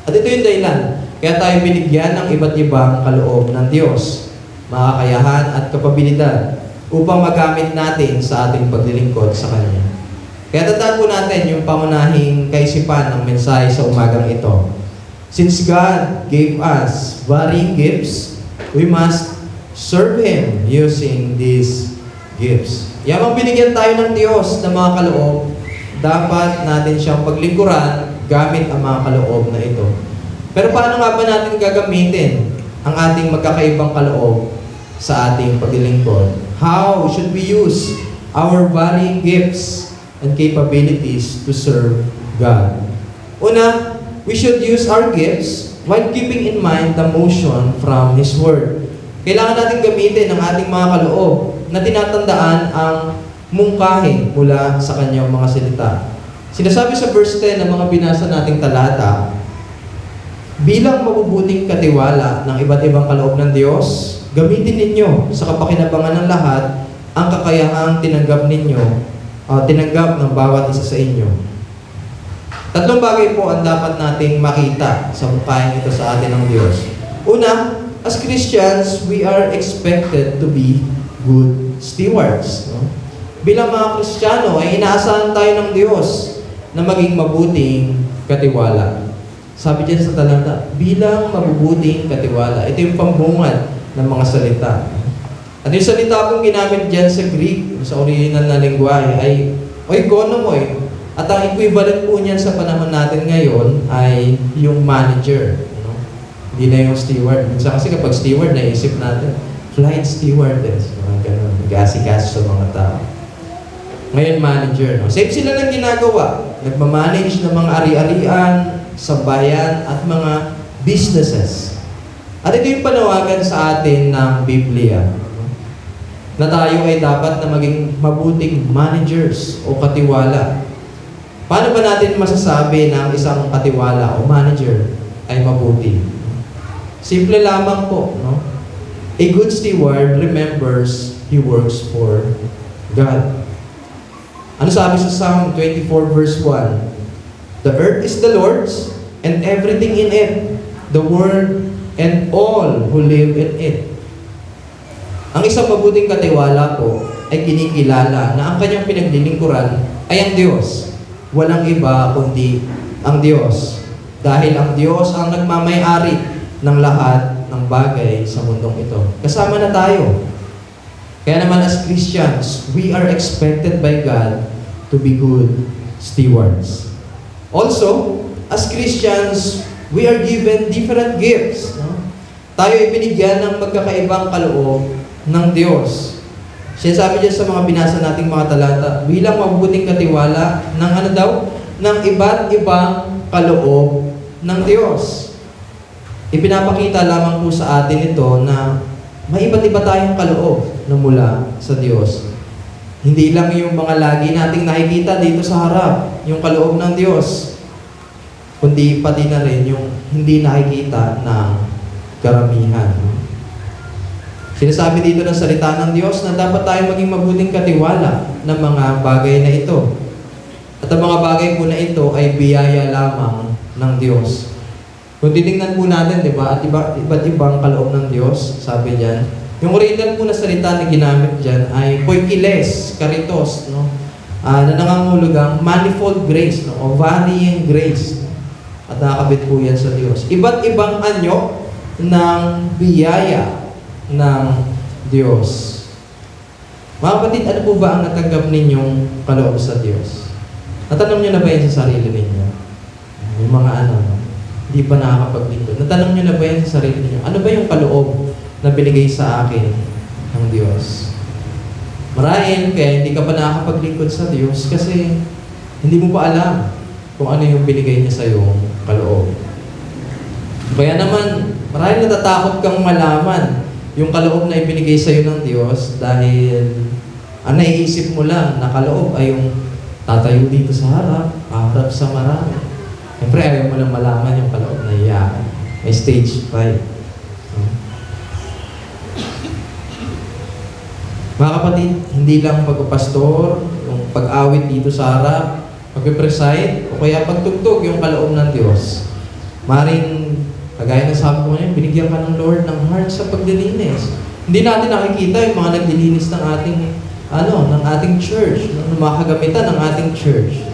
At ito yung dahilan. Kaya tayo binigyan ng iba't ibang kaloob ng Diyos, mga kakayahan at kapabilidad upang magamit natin sa ating paglilingkod sa Kanya. Kaya tandaan po natin yung pangunahing kaisipan ng mensahe sa umagang ito. Since God gave us varying gifts, we must serve Him using these gifts. Yamang binigyan tayo ng Diyos ng mga kaloob, dapat natin siyang paglingkuran gamit ang mga kaloob na ito. Pero paano nga ba natin gagamitin ang ating magkakaibang kaloob sa ating paglilingkod? How should we use our varying gifts and capabilities to serve God? Una, we should use our gifts while keeping in mind the motion from His Word. Kailangan natin gamitin ang ating mga kaloob na tinatandaan ang mungkahi mula sa Kanyang mga salita. Sinasabi sa verse 10 ng mga binasa nating talata, bilang mabubuting katiwala ng iba't ibang kaloob ng Diyos, gamitin ninyo sa kapakinabangan ng lahat ang kakayahang tinanggap ng bawat isa sa inyo. Tatlong bagay po ang dapat nating makita sa mukhaing ito sa atin ng Diyos. Una, as Christians, we are expected to be good stewards. Bilang mga Kristiyano, ay inaasahan tayo ng Diyos na maging mabuting katiwala. Sabi dyan sa talata, bilang mabubuting katiwala. Ito yung pambungad ng mga salita. At yung salita pong ginamit dyan sa Greek, sa original na lengguwahe, ay oikonomoi. At ang equivalent po niyan sa panahon natin ngayon ay yung manager. Hindi na yung steward. Minsan kasi kapag steward, naisip natin, flight stewardess. Ganun, nag-asikaso sa mga tao. Ngayon, manager. Same sila ng ginagawa. Nagmamanage ng mga ari-arian, sa bayan at mga businesses. At ito yung panawagan sa atin ng Biblia, na tayo ay dapat na maging mabuting managers o katiwala. Paano ba natin masasabi na ang isang katiwala o manager ay mabuti? Simple lamang po, A good steward remembers he works for God. Ano sabi sa Psalm 24 verse 1? The earth is the Lord's, and everything in it, the world, and all who live in it. Ang isang mabuting katiwala po ay kinikilala na ang kanyang pinaglilingkuran ay ang Diyos. Walang iba kundi ang Diyos. Dahil ang Diyos ang nagmamay-ari ng lahat ng bagay sa mundong ito. Kasama na tayo. Kaya naman as Christians, we are expected by God to be good stewards. Also, as Christians, we are given different gifts. Tayo ay binigyan ng magkakaibang kaloob ng Diyos. Siya sabi dyan sa mga binasa nating mga talata, bilang mabubuting katiwala ng ng iba't ibang kaloob ng Diyos. Ipinapakita lamang po sa atin ito na may iba't iba tayong kaloob na mula sa Diyos. Hindi lang yung mga lagi nating nakikita dito sa harap, yung kaloob ng Diyos, kundi pati na rin yung hindi nakikita ng karamihan. Sinasabi dito ng salita ng Diyos na dapat tayo maging mabuting katiwala ng mga bagay na ito. At ang mga bagay po na ito ay biyaya lamang ng Diyos. Kung titingnan po natin, di ba, at iba't ibang kaloob ng Diyos, sabi diyan, yung original po na salita na ginamit diyan ay poikiles, karitos, no? Na nangangahulugang manifold grace, no? O varying grace. At nakakabit po yan sa Diyos. Iba't ibang anyo ng biyaya ng Diyos. Mga kapatid, ano po ba ang natanggap ninyong kaloob sa Diyos? Natanong nyo na ba yan sa sarili ninyo? Yung mga hindi pa nakakapaglingkod. Natanong nyo na ba yan sa sarili ninyo? Ano ba yung kaloob na binigay sa akin ng Diyos? Marahil, kaya hindi ka pa nakakapaglingkod sa Diyos kasi hindi mo pa alam kung ano yung binigay niya sa iyong kaloob. Kaya naman, marahil natatakot kang malaman yung kaloob na ibinigay sa iyo ng Diyos dahil ang naiisip mo lang na kaloob ay yung tatayo dito sa harap sa marami. Siyempre, ayaw mo lang malaman yung kaloob na iyan. May stage 5. Mga kapatid, hindi lang pagpapastor, yung pag-awit dito sa harap, pag-preside, o kaya pagtugtog yung kaloob ng Diyos. Maring, kagaya ng sabi ko ngayon, binigyan ka ng Lord ng heart sa pagdilinis. Hindi natin nakikita yung mga nagdilinis ng ating church, ng mga kagamitan ng ating church.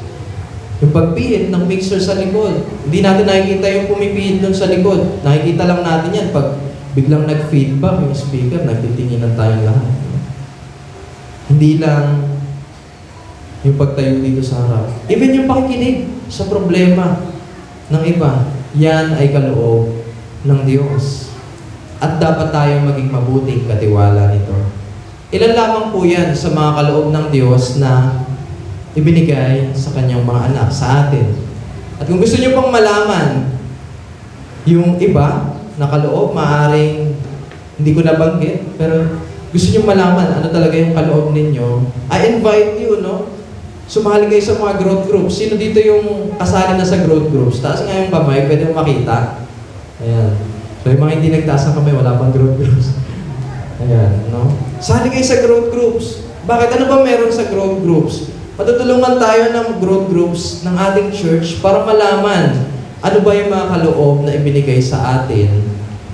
Yung pagpihit ng mixer sa likod. Hindi natin nakikita yung pumipihit doon sa likod. Nakikita lang natin yan pag biglang nag-feedback yung speaker, nagtitinginan tayong lahat. Hindi lang yung pagtayo dito sa harap. Even yung pakikinig sa problema ng iba, yan ay kaloob ng Diyos. At dapat tayong maging mabuting katiwala nito. Ilan lamang po yan sa mga kaloob ng Diyos na ibinigay sa kanyang mga anak, sa atin. At kung gusto niyo pang malaman yung iba na kaloob, maaaring hindi ko nabanggit, pero gusto niyo malaman ano talaga yung kaloob ninyo, I invite you, no? Sumali kayo sa mga growth groups. Sino dito yung kasali na sa growth groups? Taas nga yung kamay, pwede mo makita. Ayan. So yung mga hindi nagtaas ng kamay, wala pang growth groups. Ayan, no? Sali kayo sa growth groups. Bakit? Ano ba meron sa growth groups? Matutulungan tayo ng growth groups ng ating church para malaman ano ba yung mga kaloob na ibinigay sa atin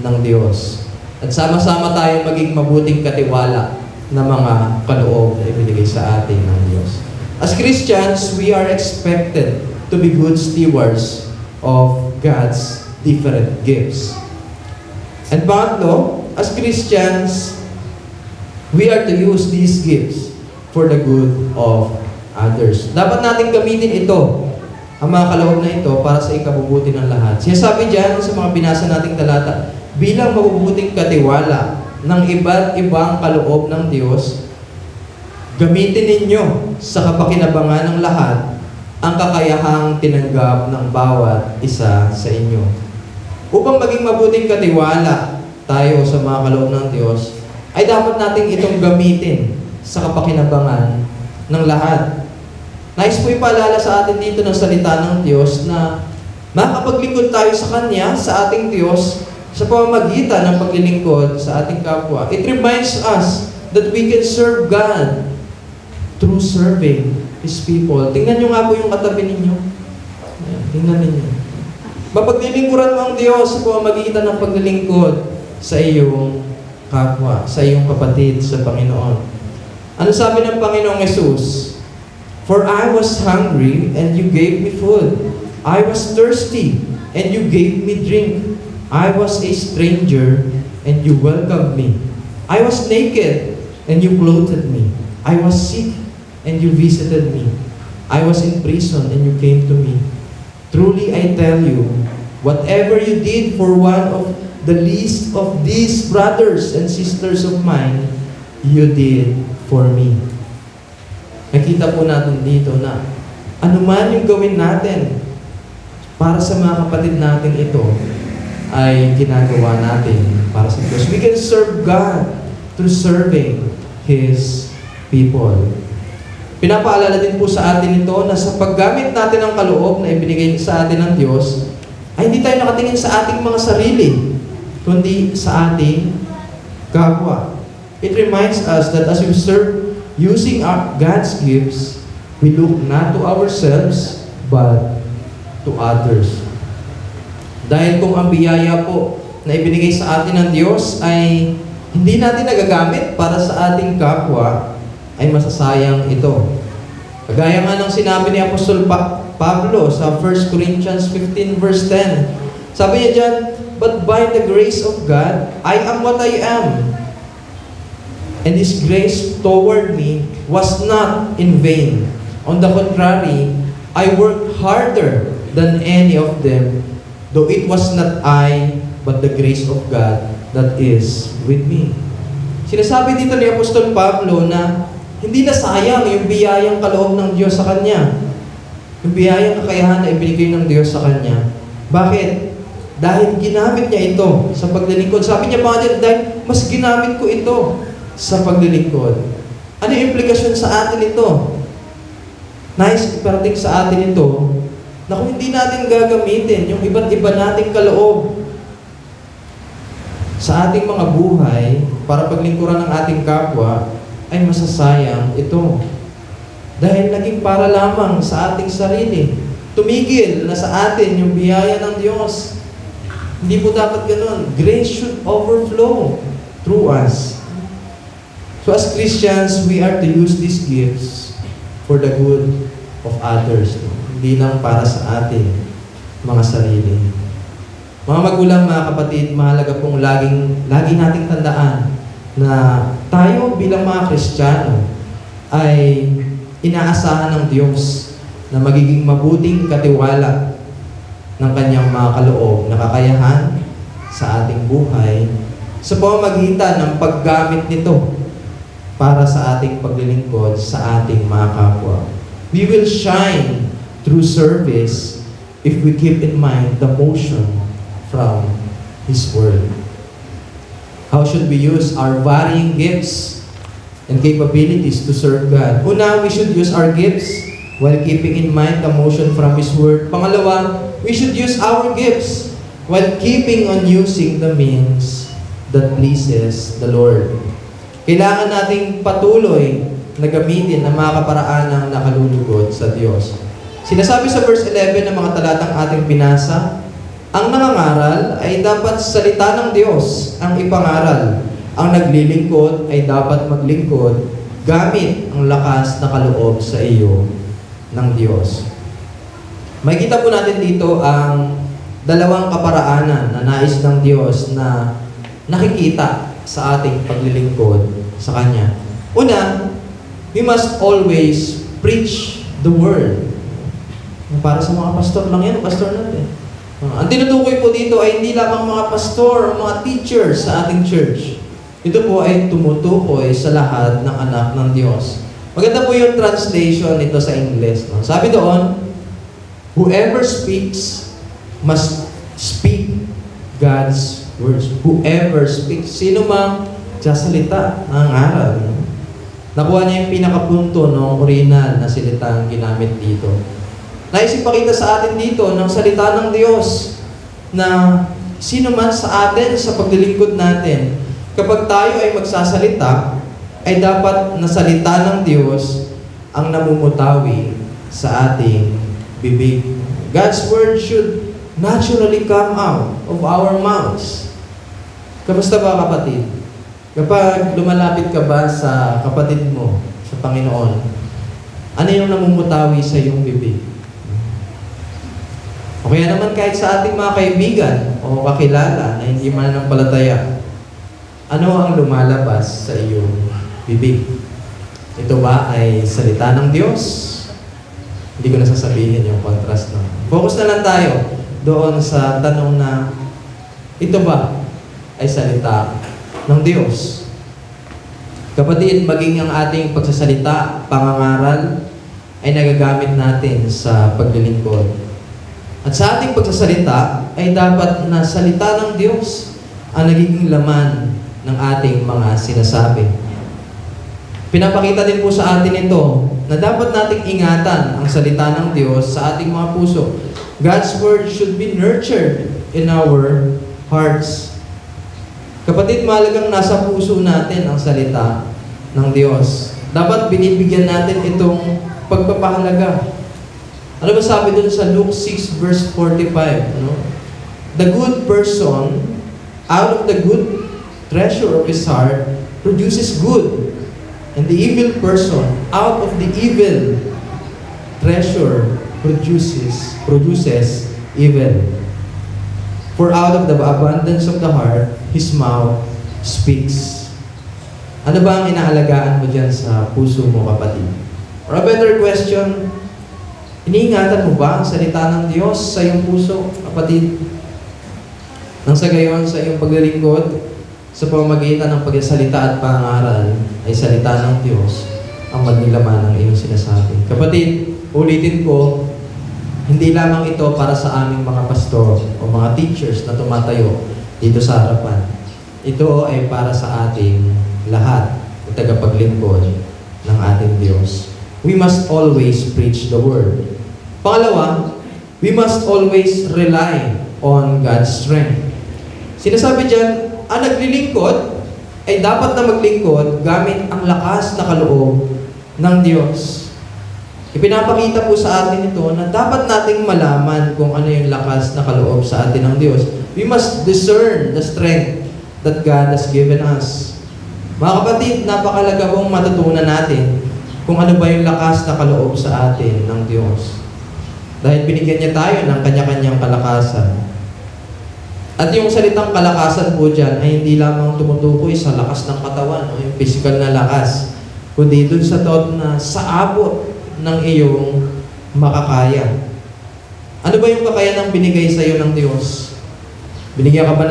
ng Diyos. At sama-sama tayo maging mabuting katiwala na mga kaloob na ibinigay sa atin ng Diyos. As Christians, we are expected to be good stewards of God's different gifts. And pangatlo, as Christians, we are to use these gifts for the good of others. Dapat natin gamitin ito, ang mga kaloob na ito, para sa ikabubuti ng lahat. Sinasabi diyan sa mga binasa nating talata, bilang mabubuting katiwala ng iba't ibang kaloob ng Diyos, gamitin ninyo sa kapakinabangan ng lahat ang kakayahang tinanggap ng bawat isa sa inyo. Upang maging mabuting katiwala tayo sa mga kaloob ng Diyos, ay dapat nating itong gamitin sa kapakinabangan ng lahat. Nais po ipaalala sa atin dito ng salita ng Diyos na makapaglingkod tayo sa Kanya, sa ating Diyos, sa pamamagitan ng paglilingkod sa ating kapwa. It reminds us that we can serve God through serving His people. Tingnan nyo nga po yung katabi ninyo. Ayan, tingnan ninyo. Mapaglilingkuran mo ang Diyos sa pamamagitan ng paglilingkod sa iyong kapwa, sa iyong kapatid, sa Panginoon. Ano sabi ng Panginoong Yesus? For I was hungry, and you gave me food. I was thirsty, and you gave me drink. I was a stranger, and you welcomed me. I was naked, and you clothed me. I was sick, and you visited me. I was in prison, and you came to me. Truly I tell you, whatever you did for one of the least of these brothers and sisters of mine, you did for me. Nakita po natin dito na anuman yung gawin natin para sa mga kapatid natin ito ay ginagawa natin para sa Diyos. We can serve God through serving His people. Pinapaalala din po sa atin ito na sa paggamit natin ng kaloob na ibinigay sa atin ng Diyos, ay hindi tayo nakatingin sa ating mga sarili, kundi sa ating kapwa. It reminds us that as we serve using God's gifts, we look not to ourselves, but to others. Dahil kung ang biyaya po na ibinigay sa atin ng Diyos ay hindi natin nagagamit para sa ating kapwa, ay masasayang ito. Kagaya nga ng sinabi ni Apostol Pablo sa 1 Corinthians 15 verse 10. Sabi niya dyan, "But by the grace of God, I am what I am. And His grace toward me was not in vain. On the contrary, I worked harder than any of them, though it was not I, but the grace of God that is with me." Sinasabi dito ni Apostol Pablo na hindi na sayang yung biyayang kaloob ng Diyos sa kanya. Yung biyayang kakayahan na ibinigay ng Diyos sa kanya. Bakit? Dahil ginamit niya ito sa paglilingkod. Sabi niya pa din, dahil mas ginamit ko ito sa paglilingkod. Ano yung implikasyon sa atin ito? Nais iparating sa atin ito na kung hindi natin gagamitin yung iba't iba nating kaloob sa ating mga buhay para paglingkuran ng ating kapwa, ay masasayang ito. Dahil naging para lamang sa ating sarili. Tumigil na sa atin yung biyaya ng Diyos. Hindi po dapat ganun. Grace should overflow through us. So as Christians, we are to use these gifts for the good of others. Hindi lang para sa atin, mga sarili. Mga magulang, mga kapatid, mahalaga pong lagi nating tandaan na tayo bilang mga Kristiyano ay inaasahan ng Diyos na magiging mabuting katiwala ng Kanyang mga kaloob na kakayahan sa ating buhay sa pamamagitan ng paggamit nito para sa ating paglilingkod sa ating mga kapwa. We will shine through service if we keep in mind the motion from His Word. How should we use our varying gifts and capabilities to serve God? Una, we should use our gifts while keeping in mind the motion from His Word. Pangalawa, we should use our gifts while keeping on using the means that pleases the Lord. Kailangan nating patuloy na gamitin ang mga kaparaanang nakalulugod sa Diyos. Sinasabi sa verse 11 ng mga talatang ating binasa, ang nangangaral ay dapat salita ng Diyos ang ipangaral. Ang naglilingkod ay dapat maglingkod gamit ang lakas na kaloob sa iyo ng Diyos. Makikita po natin dito ang dalawang kaparaanan na nais ng Diyos na nakikita sa ating paglilingkod sa Kanya. Una, we must always preach the Word. Para sa mga pastor lang yan, pastor natin. Ang tinutukoy po dito ay hindi lamang mga pastor o mga teachers sa ating church. Ito po ay tumutukoy sa lahat ng anak ng Diyos. Maganda po yung translation nito sa English. No? Sabi doon, whoever speaks must speak God's words. Whoever speaks. Sino mang sasalita ng aral. No? Nakuha niya yung pinakapunto ng original na salitang ginamit dito. Nais ipakita sa atin dito ng salita ng Diyos na sino man sa atin sa paglilingkod natin, kapag tayo ay magsasalita, ay dapat na salita ng Diyos ang namumutawi sa ating bibig. God's word should naturally come out of our mouths. Kamusta ba, kapatid? Kapag lumalapit ka ba sa kapatid mo, sa Panginoon, ano yung namumutawi sa iyong bibig? O kaya naman kahit sa ating mga kaibigan o kakilala na hindi mananampalataya, ano ang lumalabas sa iyong bibig? Ito ba ay salita ng Diyos? Hindi ko na sasabihin yung contrast na. Focus na lang tayo doon sa tanong na ito ba ay salita ng Diyos? Kapatid, maging ang ating pagsasalita, pangangaral, ay nagagamit natin sa paglilingkod. At sa ating pagsasalita ay dapat na salita ng Diyos ang nagiging laman ng ating mga sinasabi. Pinapakita din po sa atin ito na dapat nating ingatan ang salita ng Diyos sa ating mga puso. God's Word should be nurtured in our hearts. Kapatid, mahalagang nasa puso natin ang salita ng Diyos. Dapat binibigyan natin itong pagpapahalaga. Ano ba sabi dun sa Luke 6 verse 45? Ano? The good person, out of the good treasure of his heart, produces good. And the evil person, out of the evil treasure, produces evil. For out of the abundance of the heart, his mouth speaks. Ano ba ang inaalagaan mo dyan sa puso mo, kapatid? Or a better question, iniingatan mo ba ang salita ng Diyos sa iyong puso, kapatid? Nang sa gayon, sa iyong paglilingkod, sa pamamagitan ng pagsasalita at pangaral, ay salita ng Diyos ang magnilaman ng iyong sinasabi. Kapatid, ulitin ko, hindi lamang ito para sa aming mga pastor o mga teachers na tumatayo dito sa harapan. Ito ay para sa ating lahat na tagapaglingkod ng ating Diyos. We must always preach the Word. Pangalawa, we must always rely on God's strength. Sinasabi dyan, ang naglilingkod ay dapat na maglingkod gamit ang lakas na kaloob ng Diyos. Ipinapakita po sa atin ito na dapat nating malaman kung ano yung lakas na kaloob sa atin ng Diyos. We must discern the strength that God has given us. Mga kapatid, napakalaga pong matutunan natin kung ano ba yung lakas na kaloob sa atin ng Diyos. Dahil binigyan niya tayo ng kanya-kanyang kalakasan. At yung salitang kalakasan po dyan ay hindi lamang tumutukoy sa lakas ng katawan o yung physical na lakas, kundi dun sa thought na sa abot ng iyong makakaya. Ano ba yung kakayanang binigay sa iyo ng Diyos? Binigyan ka ba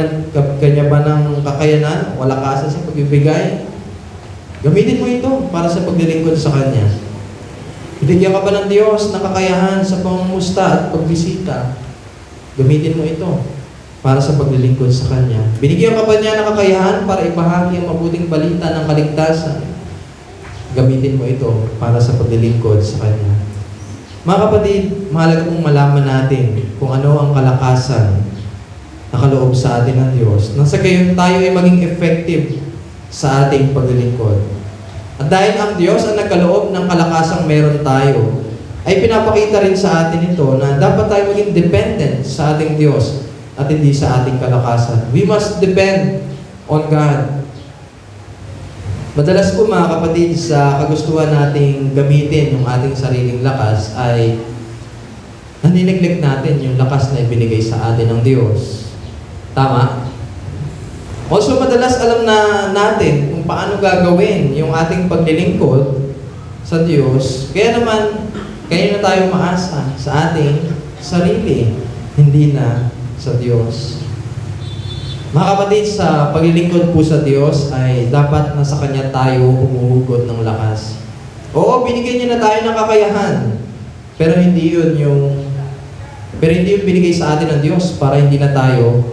kanya ba ng kakayanan o kalakasan sa pagbibigay? Gamitin mo ito para sa paglilingkod sa Kanya. Binigyan ka ba ng Diyos ng kakayahan sa pamumusta at pagbisita? Gamitin mo ito para sa paglilingkod sa Kanya. Binigyan ka ba niya ng kakayahan para ibahagi ang mabuting balita ng kaligtasan? Gamitin mo ito para sa paglilingkod sa Kanya. Mga kapatid, mahalaga pong malaman natin kung ano ang kalakasan na kaloob sa atin ng Diyos. Nang sa gayon tayo ay maging effective sa ating paglilingkod. At dahil ang Diyos ang nagkaloob ng kalakasang meron tayo, ay pinapakita rin sa atin ito na dapat tayo maging dependent sa ating Diyos at hindi sa ating kalakasan. We must depend on God. Madalas po mga kapatid, sa kagustuhan nating gamitin yung ating sariling lakas ay nanineglect natin yung lakas na ibinigay sa atin ng Diyos. Tama? Also, madalas alam na natin kung paano gagawin yung ating paglilingkod sa Diyos. Kaya naman, kaya na tayo maasa sa ating sarili, hindi na sa Diyos. Mga kapatid, sa paglilingkod po sa Diyos ay dapat na sa Kanya tayo humuhugot ng lakas. Oo, binigyan niya na tayo ng kakayahan. Pero hindi yun binigay sa atin ng Diyos para hindi na tayo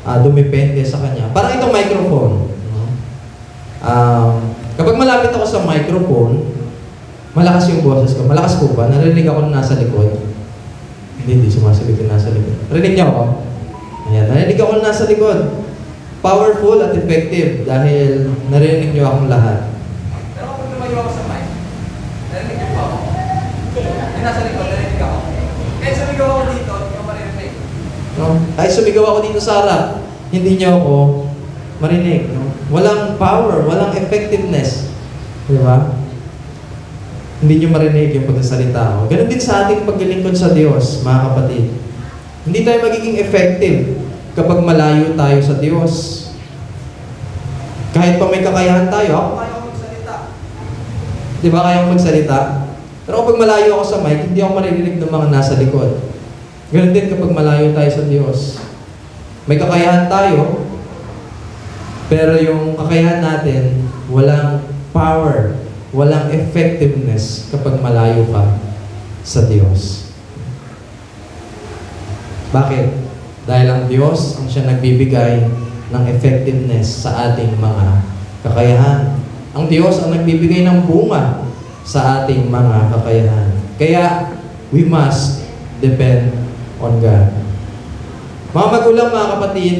dumepende sa Kanya. Parang itong microphone. No? Kapag malapit ako sa microphone, malakas yung boses ko. Malakas po ba? Narinig ako na nasa likod. Hindi sumasagot yung nasa likod. Narinig niyo ako? Ayan, narinig ako na nasa likod. Powerful at effective dahil narinig niyo akong lahat. Pero kapag lumayo ako sa mic, narinig niyo pa ako. Yung nasa likod, narinig ako. Kaya sumigaw ako dito, hindi ko maririnig. No? Ay sumigaw ako dito sa harap, hindi niyo ako marinig. No? Walang power, walang effectiveness. Di ba? Hindi niyo marinig yung pagsasalita ko. Ganun din sa ating paglilingkod sa Diyos, mga kapatid. Hindi tayo magiging effective kapag malayo tayo sa Diyos. Kahit pa may kakayahan tayo, ako kaya magsalita. Di ba kaya magsalita? Pero kapag malayo ako sa mic, hindi ako maririnig ng mga nasa likod. Ganun din kapag malayo tayo sa Diyos. May kakayahan tayo, pero yung kakayahan natin, walang power, walang effectiveness kapag malayo ka sa Diyos. Bakit? Dahil ang Diyos ang siya nagbibigay ng effectiveness sa ating mga kakayahan. Ang Diyos ang nagbibigay ng bunga sa ating mga kakayahan. Kaya, we must depend on God. Mga magulang, mga kapatid,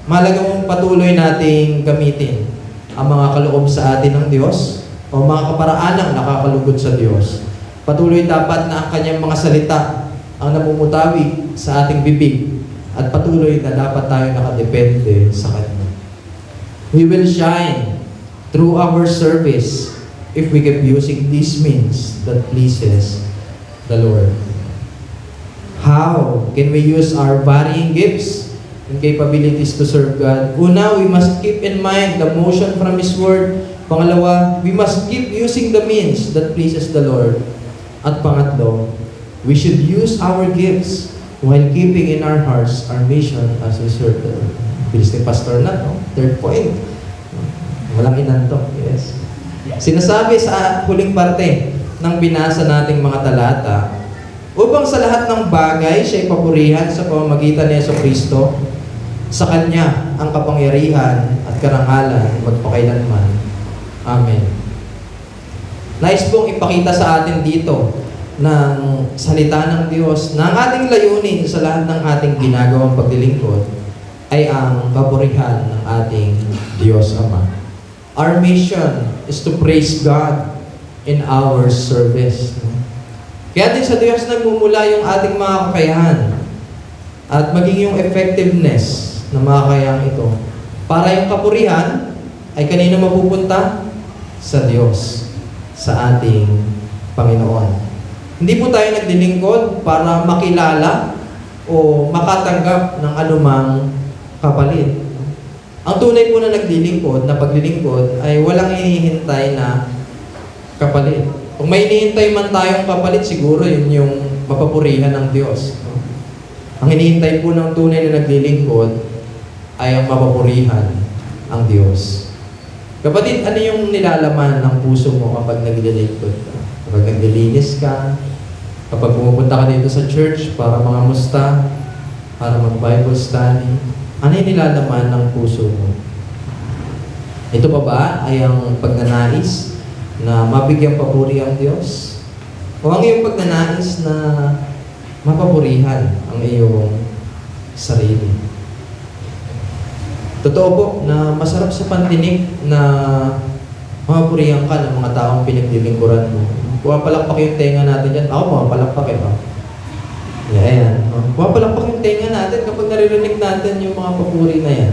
mahalaga mong patuloy nating gamitin ang mga kaloob sa atin ng Diyos o mga kaparaanang nakakalugod sa Diyos. Patuloy dapat na ang kanyang mga salita ang namumutawi sa ating bibig at patuloy na dapat tayo nakadepende sa Kanya. We will shine through our service if we keep using these means that pleases the Lord. How can we use our varying gifts and capabilities to serve God? Una, we must keep in mind the motion from His Word. Pangalawa, we must keep using the means that pleases the Lord. At pangatlo, we should use our gifts while keeping in our hearts our mission as we serve the Lord. Bilis ni Pastor na, no? Third point. Walang inantok, yes. Sinasabi sa huling parte ng binasa nating mga talata, upang sa lahat ng bagay siya'y papurihan sa pamamagitan ni Jesucristo, sa Kanya ang kapangyarihan at karangalan magpakailanman. Amen. Nais pong ipakita sa atin dito ng salita ng Diyos na ang ating layunin sa lahat ng ating ginagawang paglilingkod ay ang papurihan ng ating Diyos Ama. Our mission is to praise God in our service. Kaya din sa Diyos nagmumula yung ating mga kakayahan at maging yung effectiveness ng mga kakayahang ito. Para yung kapurihan ay kanino mapupunta? Sa Diyos, sa ating Panginoon. Hindi po tayo nagdilingkod para makilala o makatanggap ng anumang kapalit. Ang tunay po na nagdilingkod, na paglilingkod, ay walang hinihintay na kapalit. Kung may hinihintay man tayong kapalit, siguro yun yung mapapurihan ng Diyos. Ang hinihintay po ng tunay na naglilingkod ay ang mapapurihan ang Diyos. Kapatid, ano yung nilalaman ng puso mo kapag naglilingkod ka? Kapag naglilinis ka, kapag pumupunta ka dito sa church para mga musta, para mag-Bible study, ano yung nilalaman ng puso mo? Ito pa ba ay ang pagnanais na mabigyang papuri ang Diyos? O ang iyong pagnanais na mapapurihan ang iyong sarili? Totoo po na masarap sa pandinig na mapapurihan ka ng mga taong pinaglilingkuran mo. Pumapalakpak yung tenga natin dyan. Ako, pumapalakpak eh. Ayan. Pumapalakpak yung tenga natin kapag naririnig natin yung mga papuri na yan.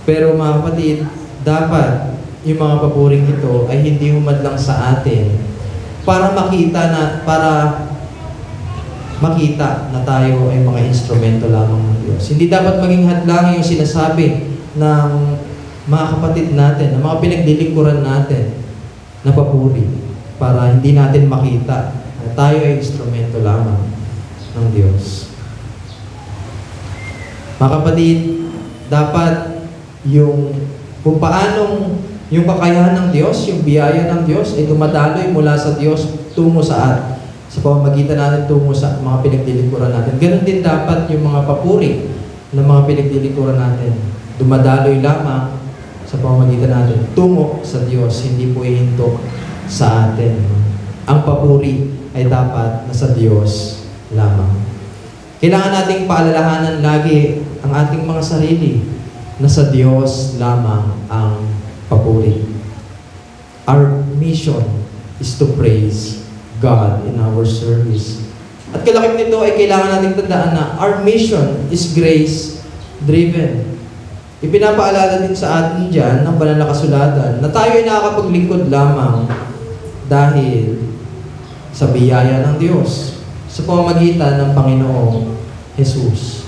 Pero mga kapatid, dapat yung mga papuring ito ay hindi humad lang sa atin para makita na tayo ay mga instrumento lamang ng Diyos. Hindi dapat maging hadlang yung sinasabi ng mga kapatid natin, ng mga pinaglilingkuran natin na papuri para hindi natin makita na tayo ay instrumento lamang ng Diyos. Mga kapatid, dapat kung paanong yung kakayahan ng Diyos, yung biyaya ng Diyos ay dumadaloy mula sa Diyos tungo sa pamamagitan natin tungo sa mga pinaglilingkuran natin. Ganon din dapat yung mga papuri ng mga pinaglilingkuran natin. Dumadaloy lamang sa pamamagitan natin tungo sa Diyos, hindi po ihinto sa atin. Ang papuri ay dapat nasa Diyos lamang. Kailangan nating paalalahanan lagi ang ating mga sarili na sa Diyos lamang ang papuri. Our mission is to praise God in our service. At kalakip nito ay kailangan nating tandaan na our mission is grace-driven. Ipinapaalala din sa atin dyan ng banal na kasulatan na tayo ay nakakapaglingkod lamang dahil sa biyaya ng Diyos sa pamamagitan ng Panginoong Jesus.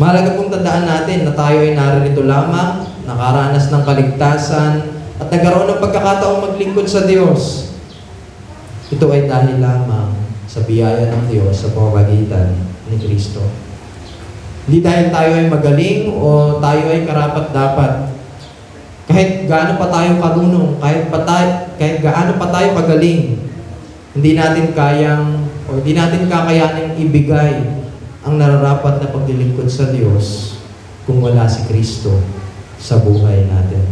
Mahalaga pong tandaan natin na tayo ay naririto lamang, nakaranas ng kaligtasan, at nagkaroon ng pagkakataong maglingkod sa Diyos. Ito ay dahil lamang sa biyaya ng Diyos sa pamamagitan ni Kristo. Hindi dahil tayo ay magaling o tayo ay karapat-dapat. Kahit gaano pa tayo karunong, kahit gaano pa tayo kagaling, hindi natin kakayaning ibigay ang nararapat na paglilingkod sa Diyos kung wala si Kristo sa buhay natin.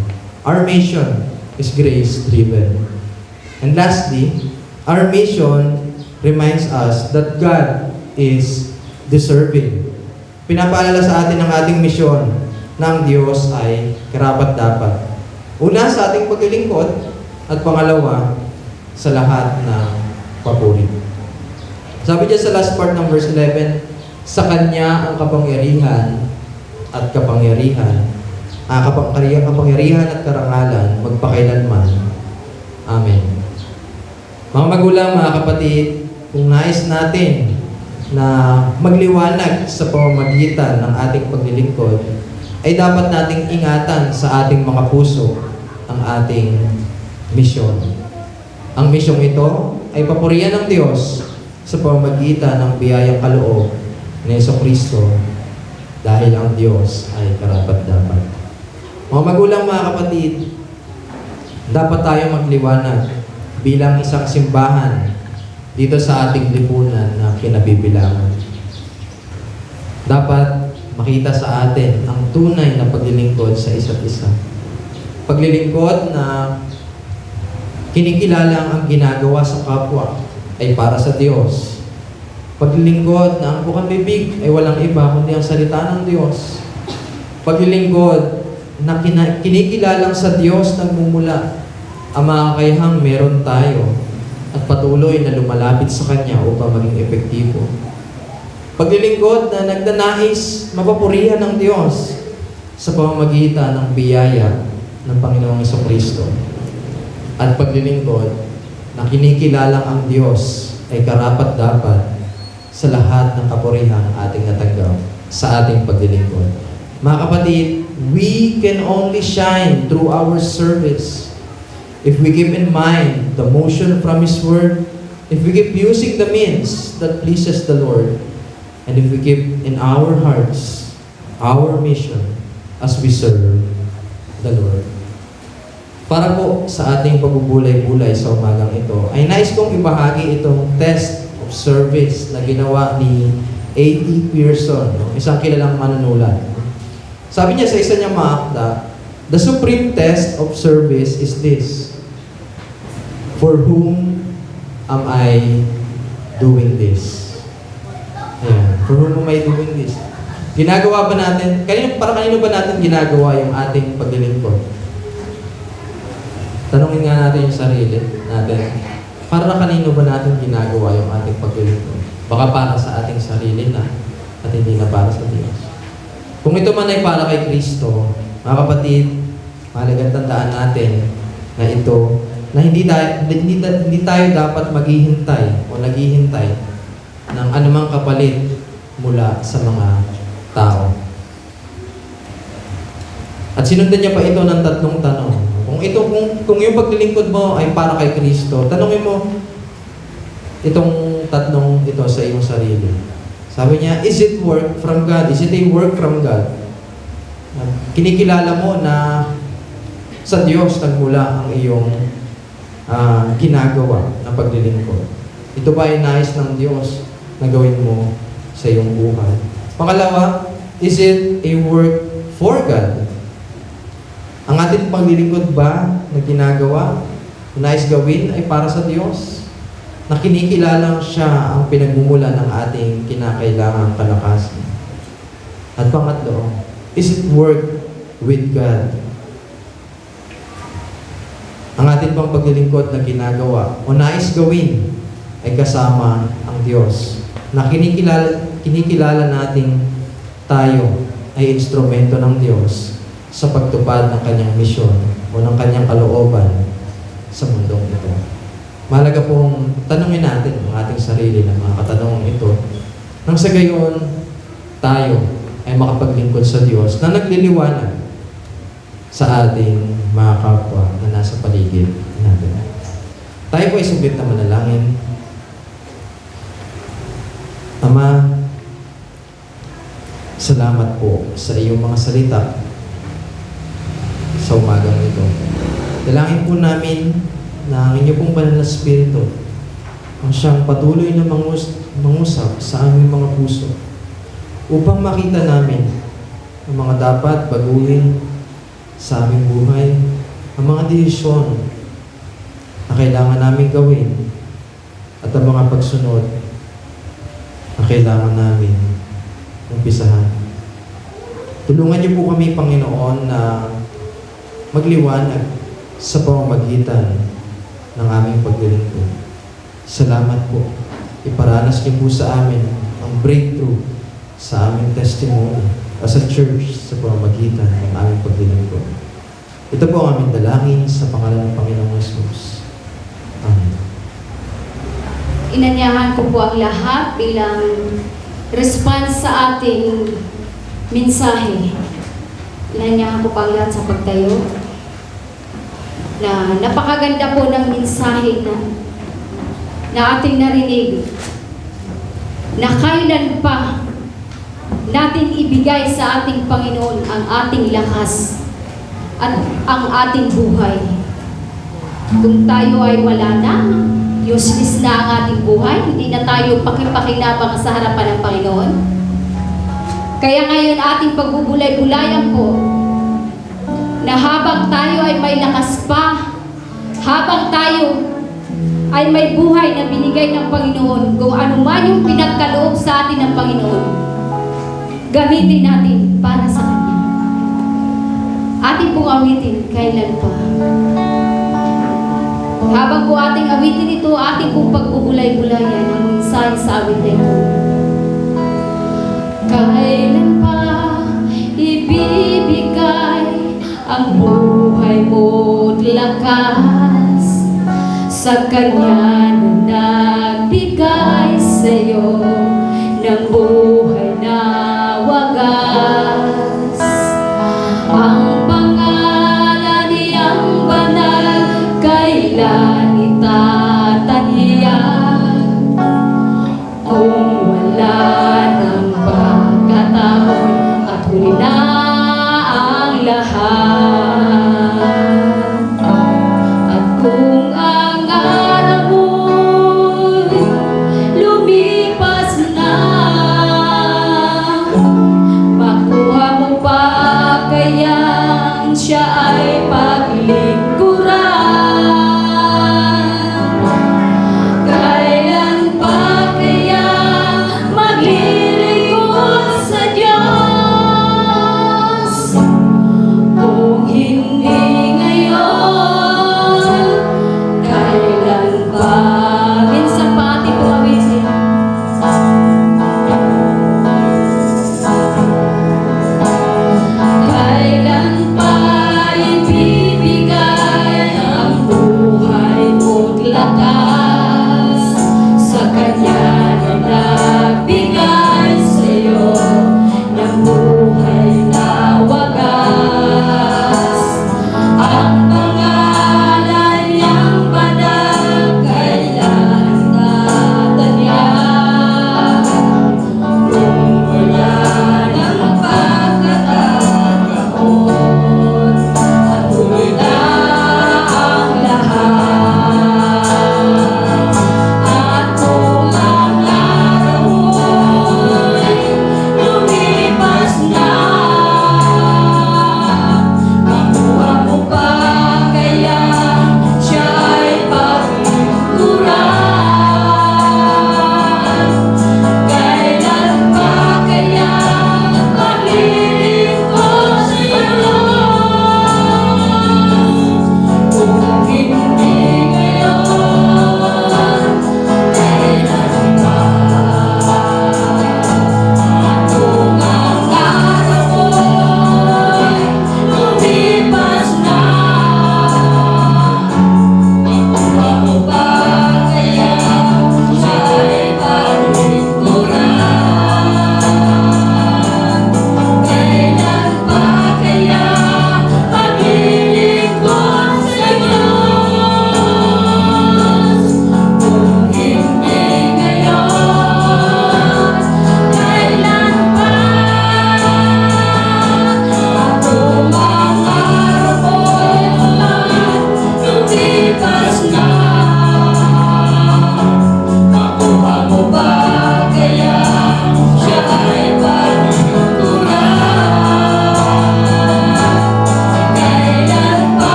Our mission is grace-driven. And lastly, our mission reminds us that God is deserving. Pinapaalala sa atin ang ating misyon ng Diyos ay karapat-dapat. Una, sa ating paglilingkod, at pangalawa, sa lahat ng papuri. Sabi dyan sa last part ng verse 11, Sa Kanya ang kapangyarihan at kapangyarihan at karangalan magpakailanman. Amen. Mga magulang, mga kapatid, kung nais natin na magliwanag sa pamamagitan ng ating paglilingkod, ay dapat nating ingatan sa ating mga puso ang ating misyon. Ang misyong ito ay papurihan ng Diyos sa pamamagitan ng biyayang kaloob ni Jesucristo dahil ang Diyos ay karapat-dapat. Mga magulang, mga kapatid, dapat tayo magliwanag bilang isang simbahan dito sa ating lipunan na kinabibilangan. Dapat makita sa atin ang tunay na paglilingkod sa isa't isa. Paglilingkod na kinikilala ang ginagawa sa kapwa ay para sa Diyos. Paglilingkod na ang bukang bibig ay walang iba kundi ang salita ng Diyos. Paglilingkod na kinikilalang sa Diyos nagmumula ang mga kakayahang meron tayo at patuloy na lumalapit sa Kanya upang maging epektibo. Paglilingkod na nagdanais mapapurihan ng Diyos sa pamamagitan ng biyaya ng Panginoong Jesucristo. At paglilingkod na kinikilalang ang Diyos ay karapat-dapat sa lahat ng kapurihan ating natanggap sa ating paglilingkod. Mga kapatid, we can only shine through our service if we keep in mind the motion from His Word, if we keep using the means that pleases the Lord, and if we keep in our hearts our mission as we serve the Lord. Para po sa ating pagbubulay-bulay sa umagang ito, ay nais kong ibahagi itong test of service na ginawa ni A.T. Pierson, isang kilalang manunulat. Sabi niya sa isa niyang maakda, the supreme test of service is this: for whom am I doing this? Ayan. For whom am I doing this? Ginagawa ba natin, para kanino ba natin ginagawa yung ating paglilingkod? Tanungin nga natin yung sarili natin. Para kanino ba natin ginagawa yung ating paglilingkod? Baka para sa ating sarili na at hindi na para sa Diyos. Kung ito man ay para kay Kristo, mga kapatid, mahalagang tandaan natin na ito, na hindi tayo dapat maghihintay o naghihintay ng anumang kapalit mula sa mga tao. At sinundan niya pa ito ng 3 tanong. Kung yung paglilingkod mo ay para kay Kristo, tanongin mo itong 3 ito sa iyong sarili. Sabi niya, is it work from God? Is it a work from God? Kinikilala mo na sa Diyos nagmula ang iyong ginagawa na paglilingkod. Ito ba ay nais ng Diyos na gawin mo sa iyong buhay? Pangalawa, is it a work for God? Ang ating paglilingkod ba na ginagawa, nais gawin ay para sa Diyos? Na kinikilalang siya ang pinagmumula ng ating kinakailangang kalakasan. At pangatlo, is it work with God? Ang ating pang paglilingkod na ginagawa o nais gawin ay kasama ang Diyos. Na kinikilala nating tayo ay instrumento ng Diyos sa pagtupad ng kanyang misyon o ng kanyang kalooban sa mundong ito. Mahalaga pong tanungin natin ang ating sarili ng mga katanungan ito nang sa gayon tayo ay makapaglingkod sa Diyos na nagliliwanag sa ating mga kapwa na nasa paligid natin. Tayo po ay submit na manalangin. Ama, salamat po sa iyong mga salita sa umagang ito. Dalangin po namin na ang inyo pong banal na Espiritu ang siyang patuloy na mangusap sa aming mga puso upang makita namin ang mga dapat baguhin sa aming buhay, ang mga desisyon na kailangan namin gawin at ang mga pagsunod na kailangan namin umpisahan. Tulungan niyo po kami, Panginoon, na magliwanag sa pamamagitan ng aming paglilingkod. Salamat po. Iparanas niyo po sa amin ang breakthrough sa aming testimony as a church sa pamamagitan ng aming paglilingkod. Ito po ang aming dalangin sa pangalan ng Panginoong Yesus. Amen. Inanyahan ko po ang lahat bilang response sa ating mensahe. Inanyahan ko pa ang lahat sa pagtayo. Na napakaganda po ng mensahe na ating narinig. Na kailan pa natin ibigay sa ating Panginoon ang ating lakas at ang ating buhay. Kung tayo ay wala na, useless na ang ating buhay, hindi na tayo pakipakinabang sa harapan ng Panginoon. Kaya ngayon ating pagbubulay-bulayan po na habang tayo ay may lakas pa, habang tayo ay may buhay na binigay ng Panginoon, kung ano man yung pinagkaloob sa atin ng Panginoon, gamitin natin para sa Kanya. Ating pong awitin kailan pa. Habang po ating awitin ito, ating pong pagbubulay-bulayan ang mensahe sa awit na ito. Kailan pa ibibigay ang buhay mo't lakas sa Kanya na nagbigay sa'yo ng buhay na wagas. Ang pangalan niyang banal kailan itatanggihan kung wala ng pagkataon at huli na ang lahat. At kung ang araw mo'y lumipas na, makuha mo pa kayang siya ay paglingkuran. Kailan pa kaya maglilingkod sa Diyos? Kung hindi ngayon, kailan pa? Minsan pa ating pumawisin. Kailan pa ibibigay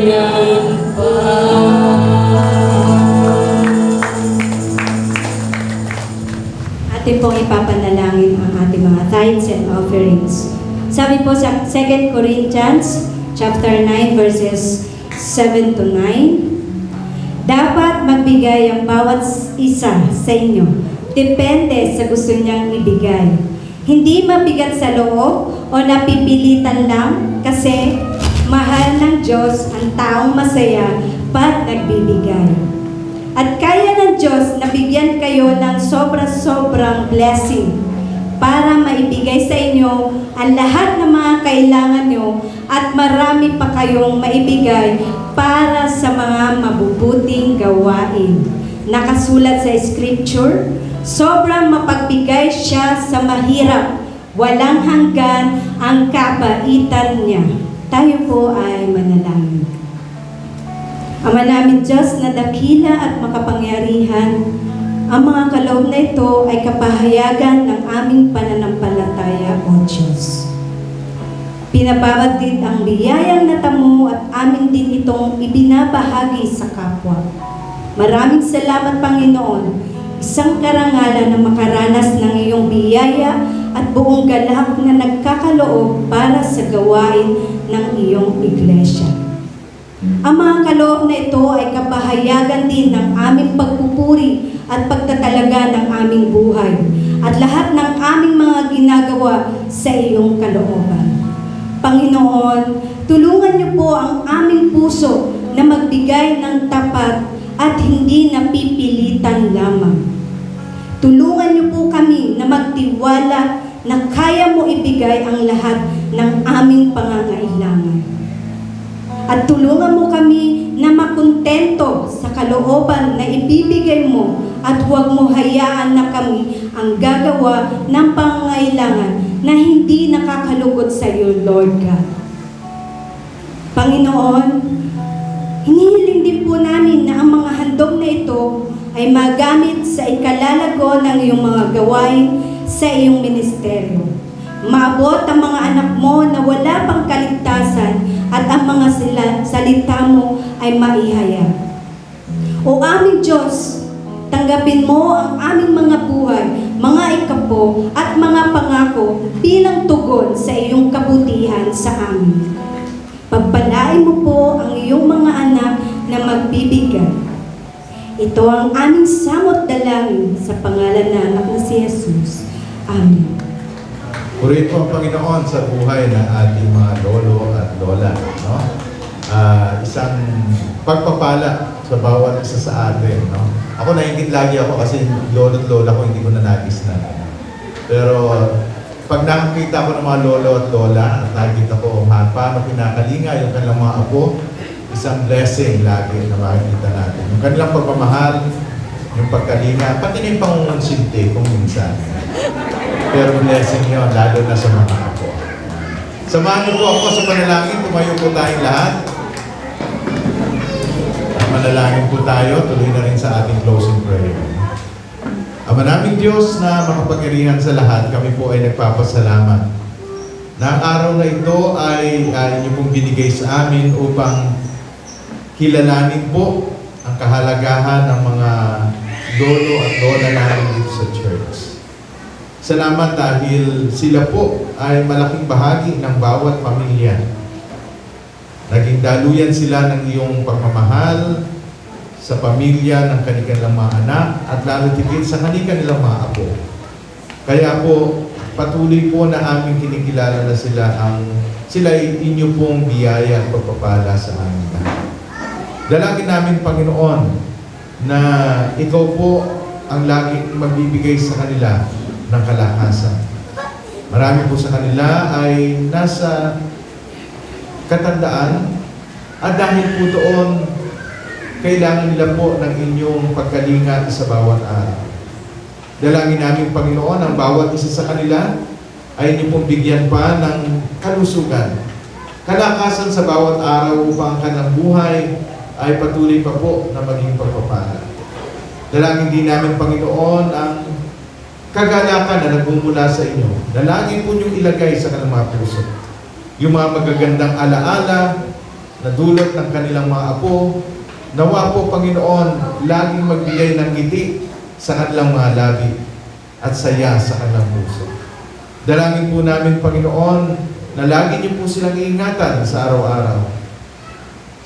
kailan pa. Atin pong ipapanalangin ang ating mga tithes and offerings. Sabi po sa 2 Corinthians chapter 9 verses 7 to 9, dapat magbigay ang bawat isa sa inyo. Depende sa gusto niyang ibigay. Hindi mabigat sa loob o napipilitan lang kasi mahal ng Diyos ang taong masaya pag nagbibigay. At kaya ng Diyos na bigyan kayo ng sobra-sobrang blessing para maibigay sa inyo ang lahat ng mga kailangan nyo at marami pa kayong maibigay para sa mga mabubuting gawain. Nakasulat sa Scripture, sobrang mapagbigay siya sa mahirap, walang hanggan ang kabaitan niya. Tayo po ay manalangin. Ama namin Diyos na dakila at makapangyarihan, ang mga kaloob na ito ay kapahayagan ng aming pananampalataya, O Diyos. Pinababatid ang biyayang natamo at amin din itong ibinabahagi sa kapwa. Maraming salamat, Panginoon. Isang karangalan na makaranas ng iyong biyaya at buong galak na nagkakaloob para sa gawain ng iyong iglesia. Ang mga kaloob na ito ay kapahayagan din ng aming pagpupuri at pagtatalaga ng aming buhay at lahat ng aming mga ginagawa sa iyong kalooban. Panginoon, tulungan niyo po ang aming puso na magbigay ng tapat at hindi napipilitan lamang. Tulungan niyo po kami na magtiwala na kaya mo ibigay ang lahat ng aming pangangailangan. At tulungan mo kami na makontento sa kalooban na ibibigay mo at huwag mo hayaan na kami ang gagawa ng pangangailangan na hindi nakakalugod sa iyo, Lord God. Panginoon, hinihiling din po namin na ang mga handog na ito ay magamit sa ikalalago ng iyong mga gawain sa iyong ministeryo. Maabot ang mga anak mo na wala pang kaligtasan at ang mga salita mo ay maihayag. O aming Diyos, tanggapin mo ang aming mga buhay, mga ikapo at mga pangako bilang tugon sa iyong kabutihan sa amin. Pagpalain mo po ang iyong mga anak na magbibigay. Ito ang aming samot dalangin sa pangalan ng anak na si Jesus. Amen. Purihin po ang Panginoon sa buhay ng ating mga lolo at lola. No? Isang pagpapala sa bawat isa sa atin. No? Ako naingit lagi ako kasi lolo at lola ko hindi ko na nagis na. Pero pag nakakita ko ng mga lolo at lola, nakikita ko paano pinakalinga yung kanilang mga apo, isang blessing lagi na makikita natin. Yung kanilang pagmamahal, yung pagkalinga, pati na yung pangungonsinti kung minsan. Pero blessing yun, lalo na sa mga apo. Samahan niyo po ako sa panalangin. Tumayo po tayong lahat. Manalangin po tayo. Tuloy na rin sa ating closing prayer. Ama naming Diyos na makapangyarihan sa lahat, kami po ay nagpapasalamat na ang araw na ito ay inyo pong binigay sa amin upang kilalanin po ang kahalagahan ng mga lolo at lola namin dito sa church. Salamat dahil sila po ay malaking bahagi ng bawat pamilya. Naging daluyan sila ng iyong pagmamahal sa pamilya ng kanilang mga anak at lalo tigit sa kanilang mga apo. Kaya po, patuloy po na aming kinikilala na sila ay inyo pong biyaya at pagpapala sa amin lahat. Dalangin namin, Panginoon, na ikaw po ang laging magbibigay sa kanila ng kalakasan. Marami po sa kanila ay nasa katandaan at dahil po doon, kailangan nila po ng inyong pagkalinga sa bawat araw. Dalangin namin, Panginoon, ang bawat isa sa kanila ay inyo pong bigyan pa ng kalusugan, kalakasan sa bawat araw upang ang kanilang buhay ay patuloy pa po na maging pagpapala. Dalangin din namin, Panginoon, ang kagalakan na nagmumula sa inyo, na lagi po niyong ilagay sa kanilang mga puso. Yung mga magagandang alaala, na dulot ng kanilang mga apo. Nawa po, Panginoon, laging magbigay ng ngiti sa kanilang mga labi at saya sa kanilang puso. Dalangin po namin, Panginoon, na lagi niyo po silang iingatan sa araw-araw.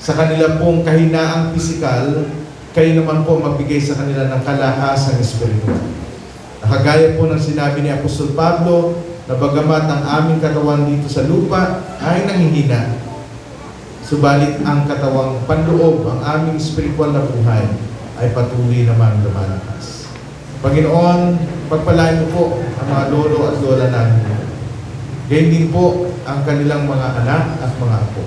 Sa kanila pong kahinaang pisikal, kayo naman po magbigay sa kanila ng kalahasang espiritual. Nakagaya po ng sinabi ni Apostol Pablo, na bagamat ang aming katawan dito sa lupa ay nanghihina, subalit ang katawang panloob, ang aming spiritual na buhay, ay patuloy namang lumalakas. Panginoon, pagpalain mo po ang mga lolo at lola namin. Gayun din po ang kanilang mga anak at mga apo.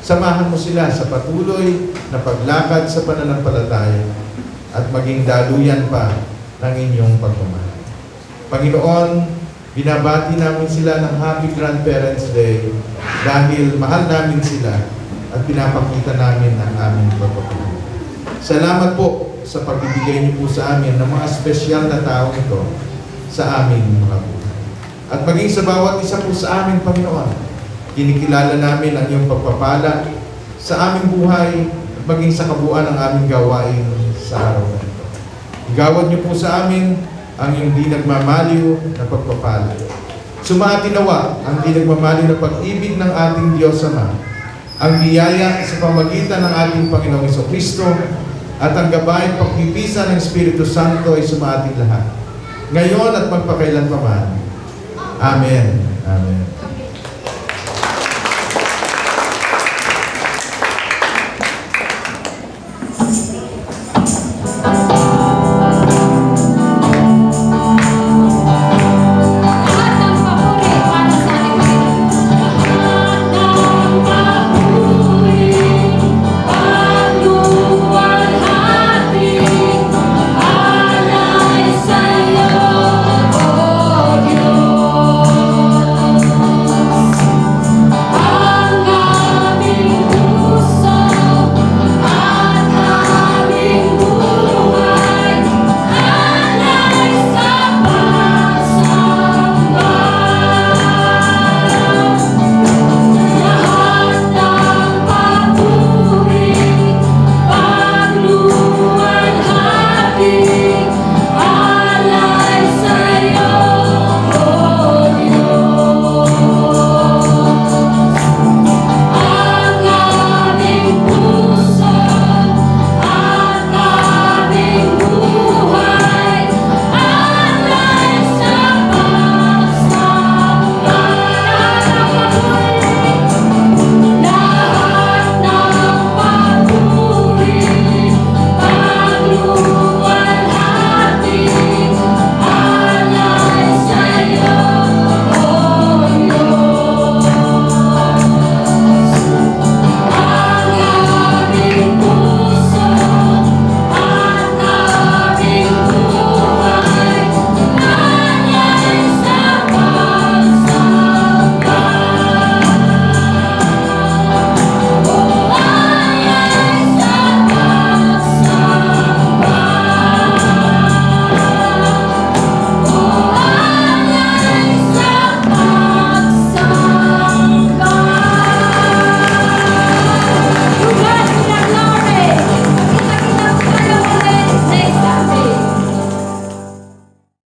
Samahan mo sila sa patuloy na paglakad sa pananampalataya at maging daluyan pa ng inyong pagmamahal. Panginoon, binabati namin sila ng Happy Grandparents Day dahil mahal namin sila at pinapakita namin ang aming pagpapalagay. Salamat po sa pagbibigay niyo po sa amin ng mga espesyal na tao ito sa aming mga buhay. At maging sa bawat isa po sa amin, Panginoon, kinikilala namin ang iyong pagpapala sa aming buhay at maging sa kabuuan ng aming gawain sa araw na ito. Igawad niyo po sa amin ang iyong di nagmamaliw na pagpapala. Sumati nawa ang di nagmamaliw na pag-ibig ng ating Diyos Ama, ang biyaya sa pamagitan ng ating Panginoong Jesucristo, at ang gabay at pagpipisa ng Espiritu Santo ay sumating lahat, ngayon at magpakailanpaman. Amen. Amen.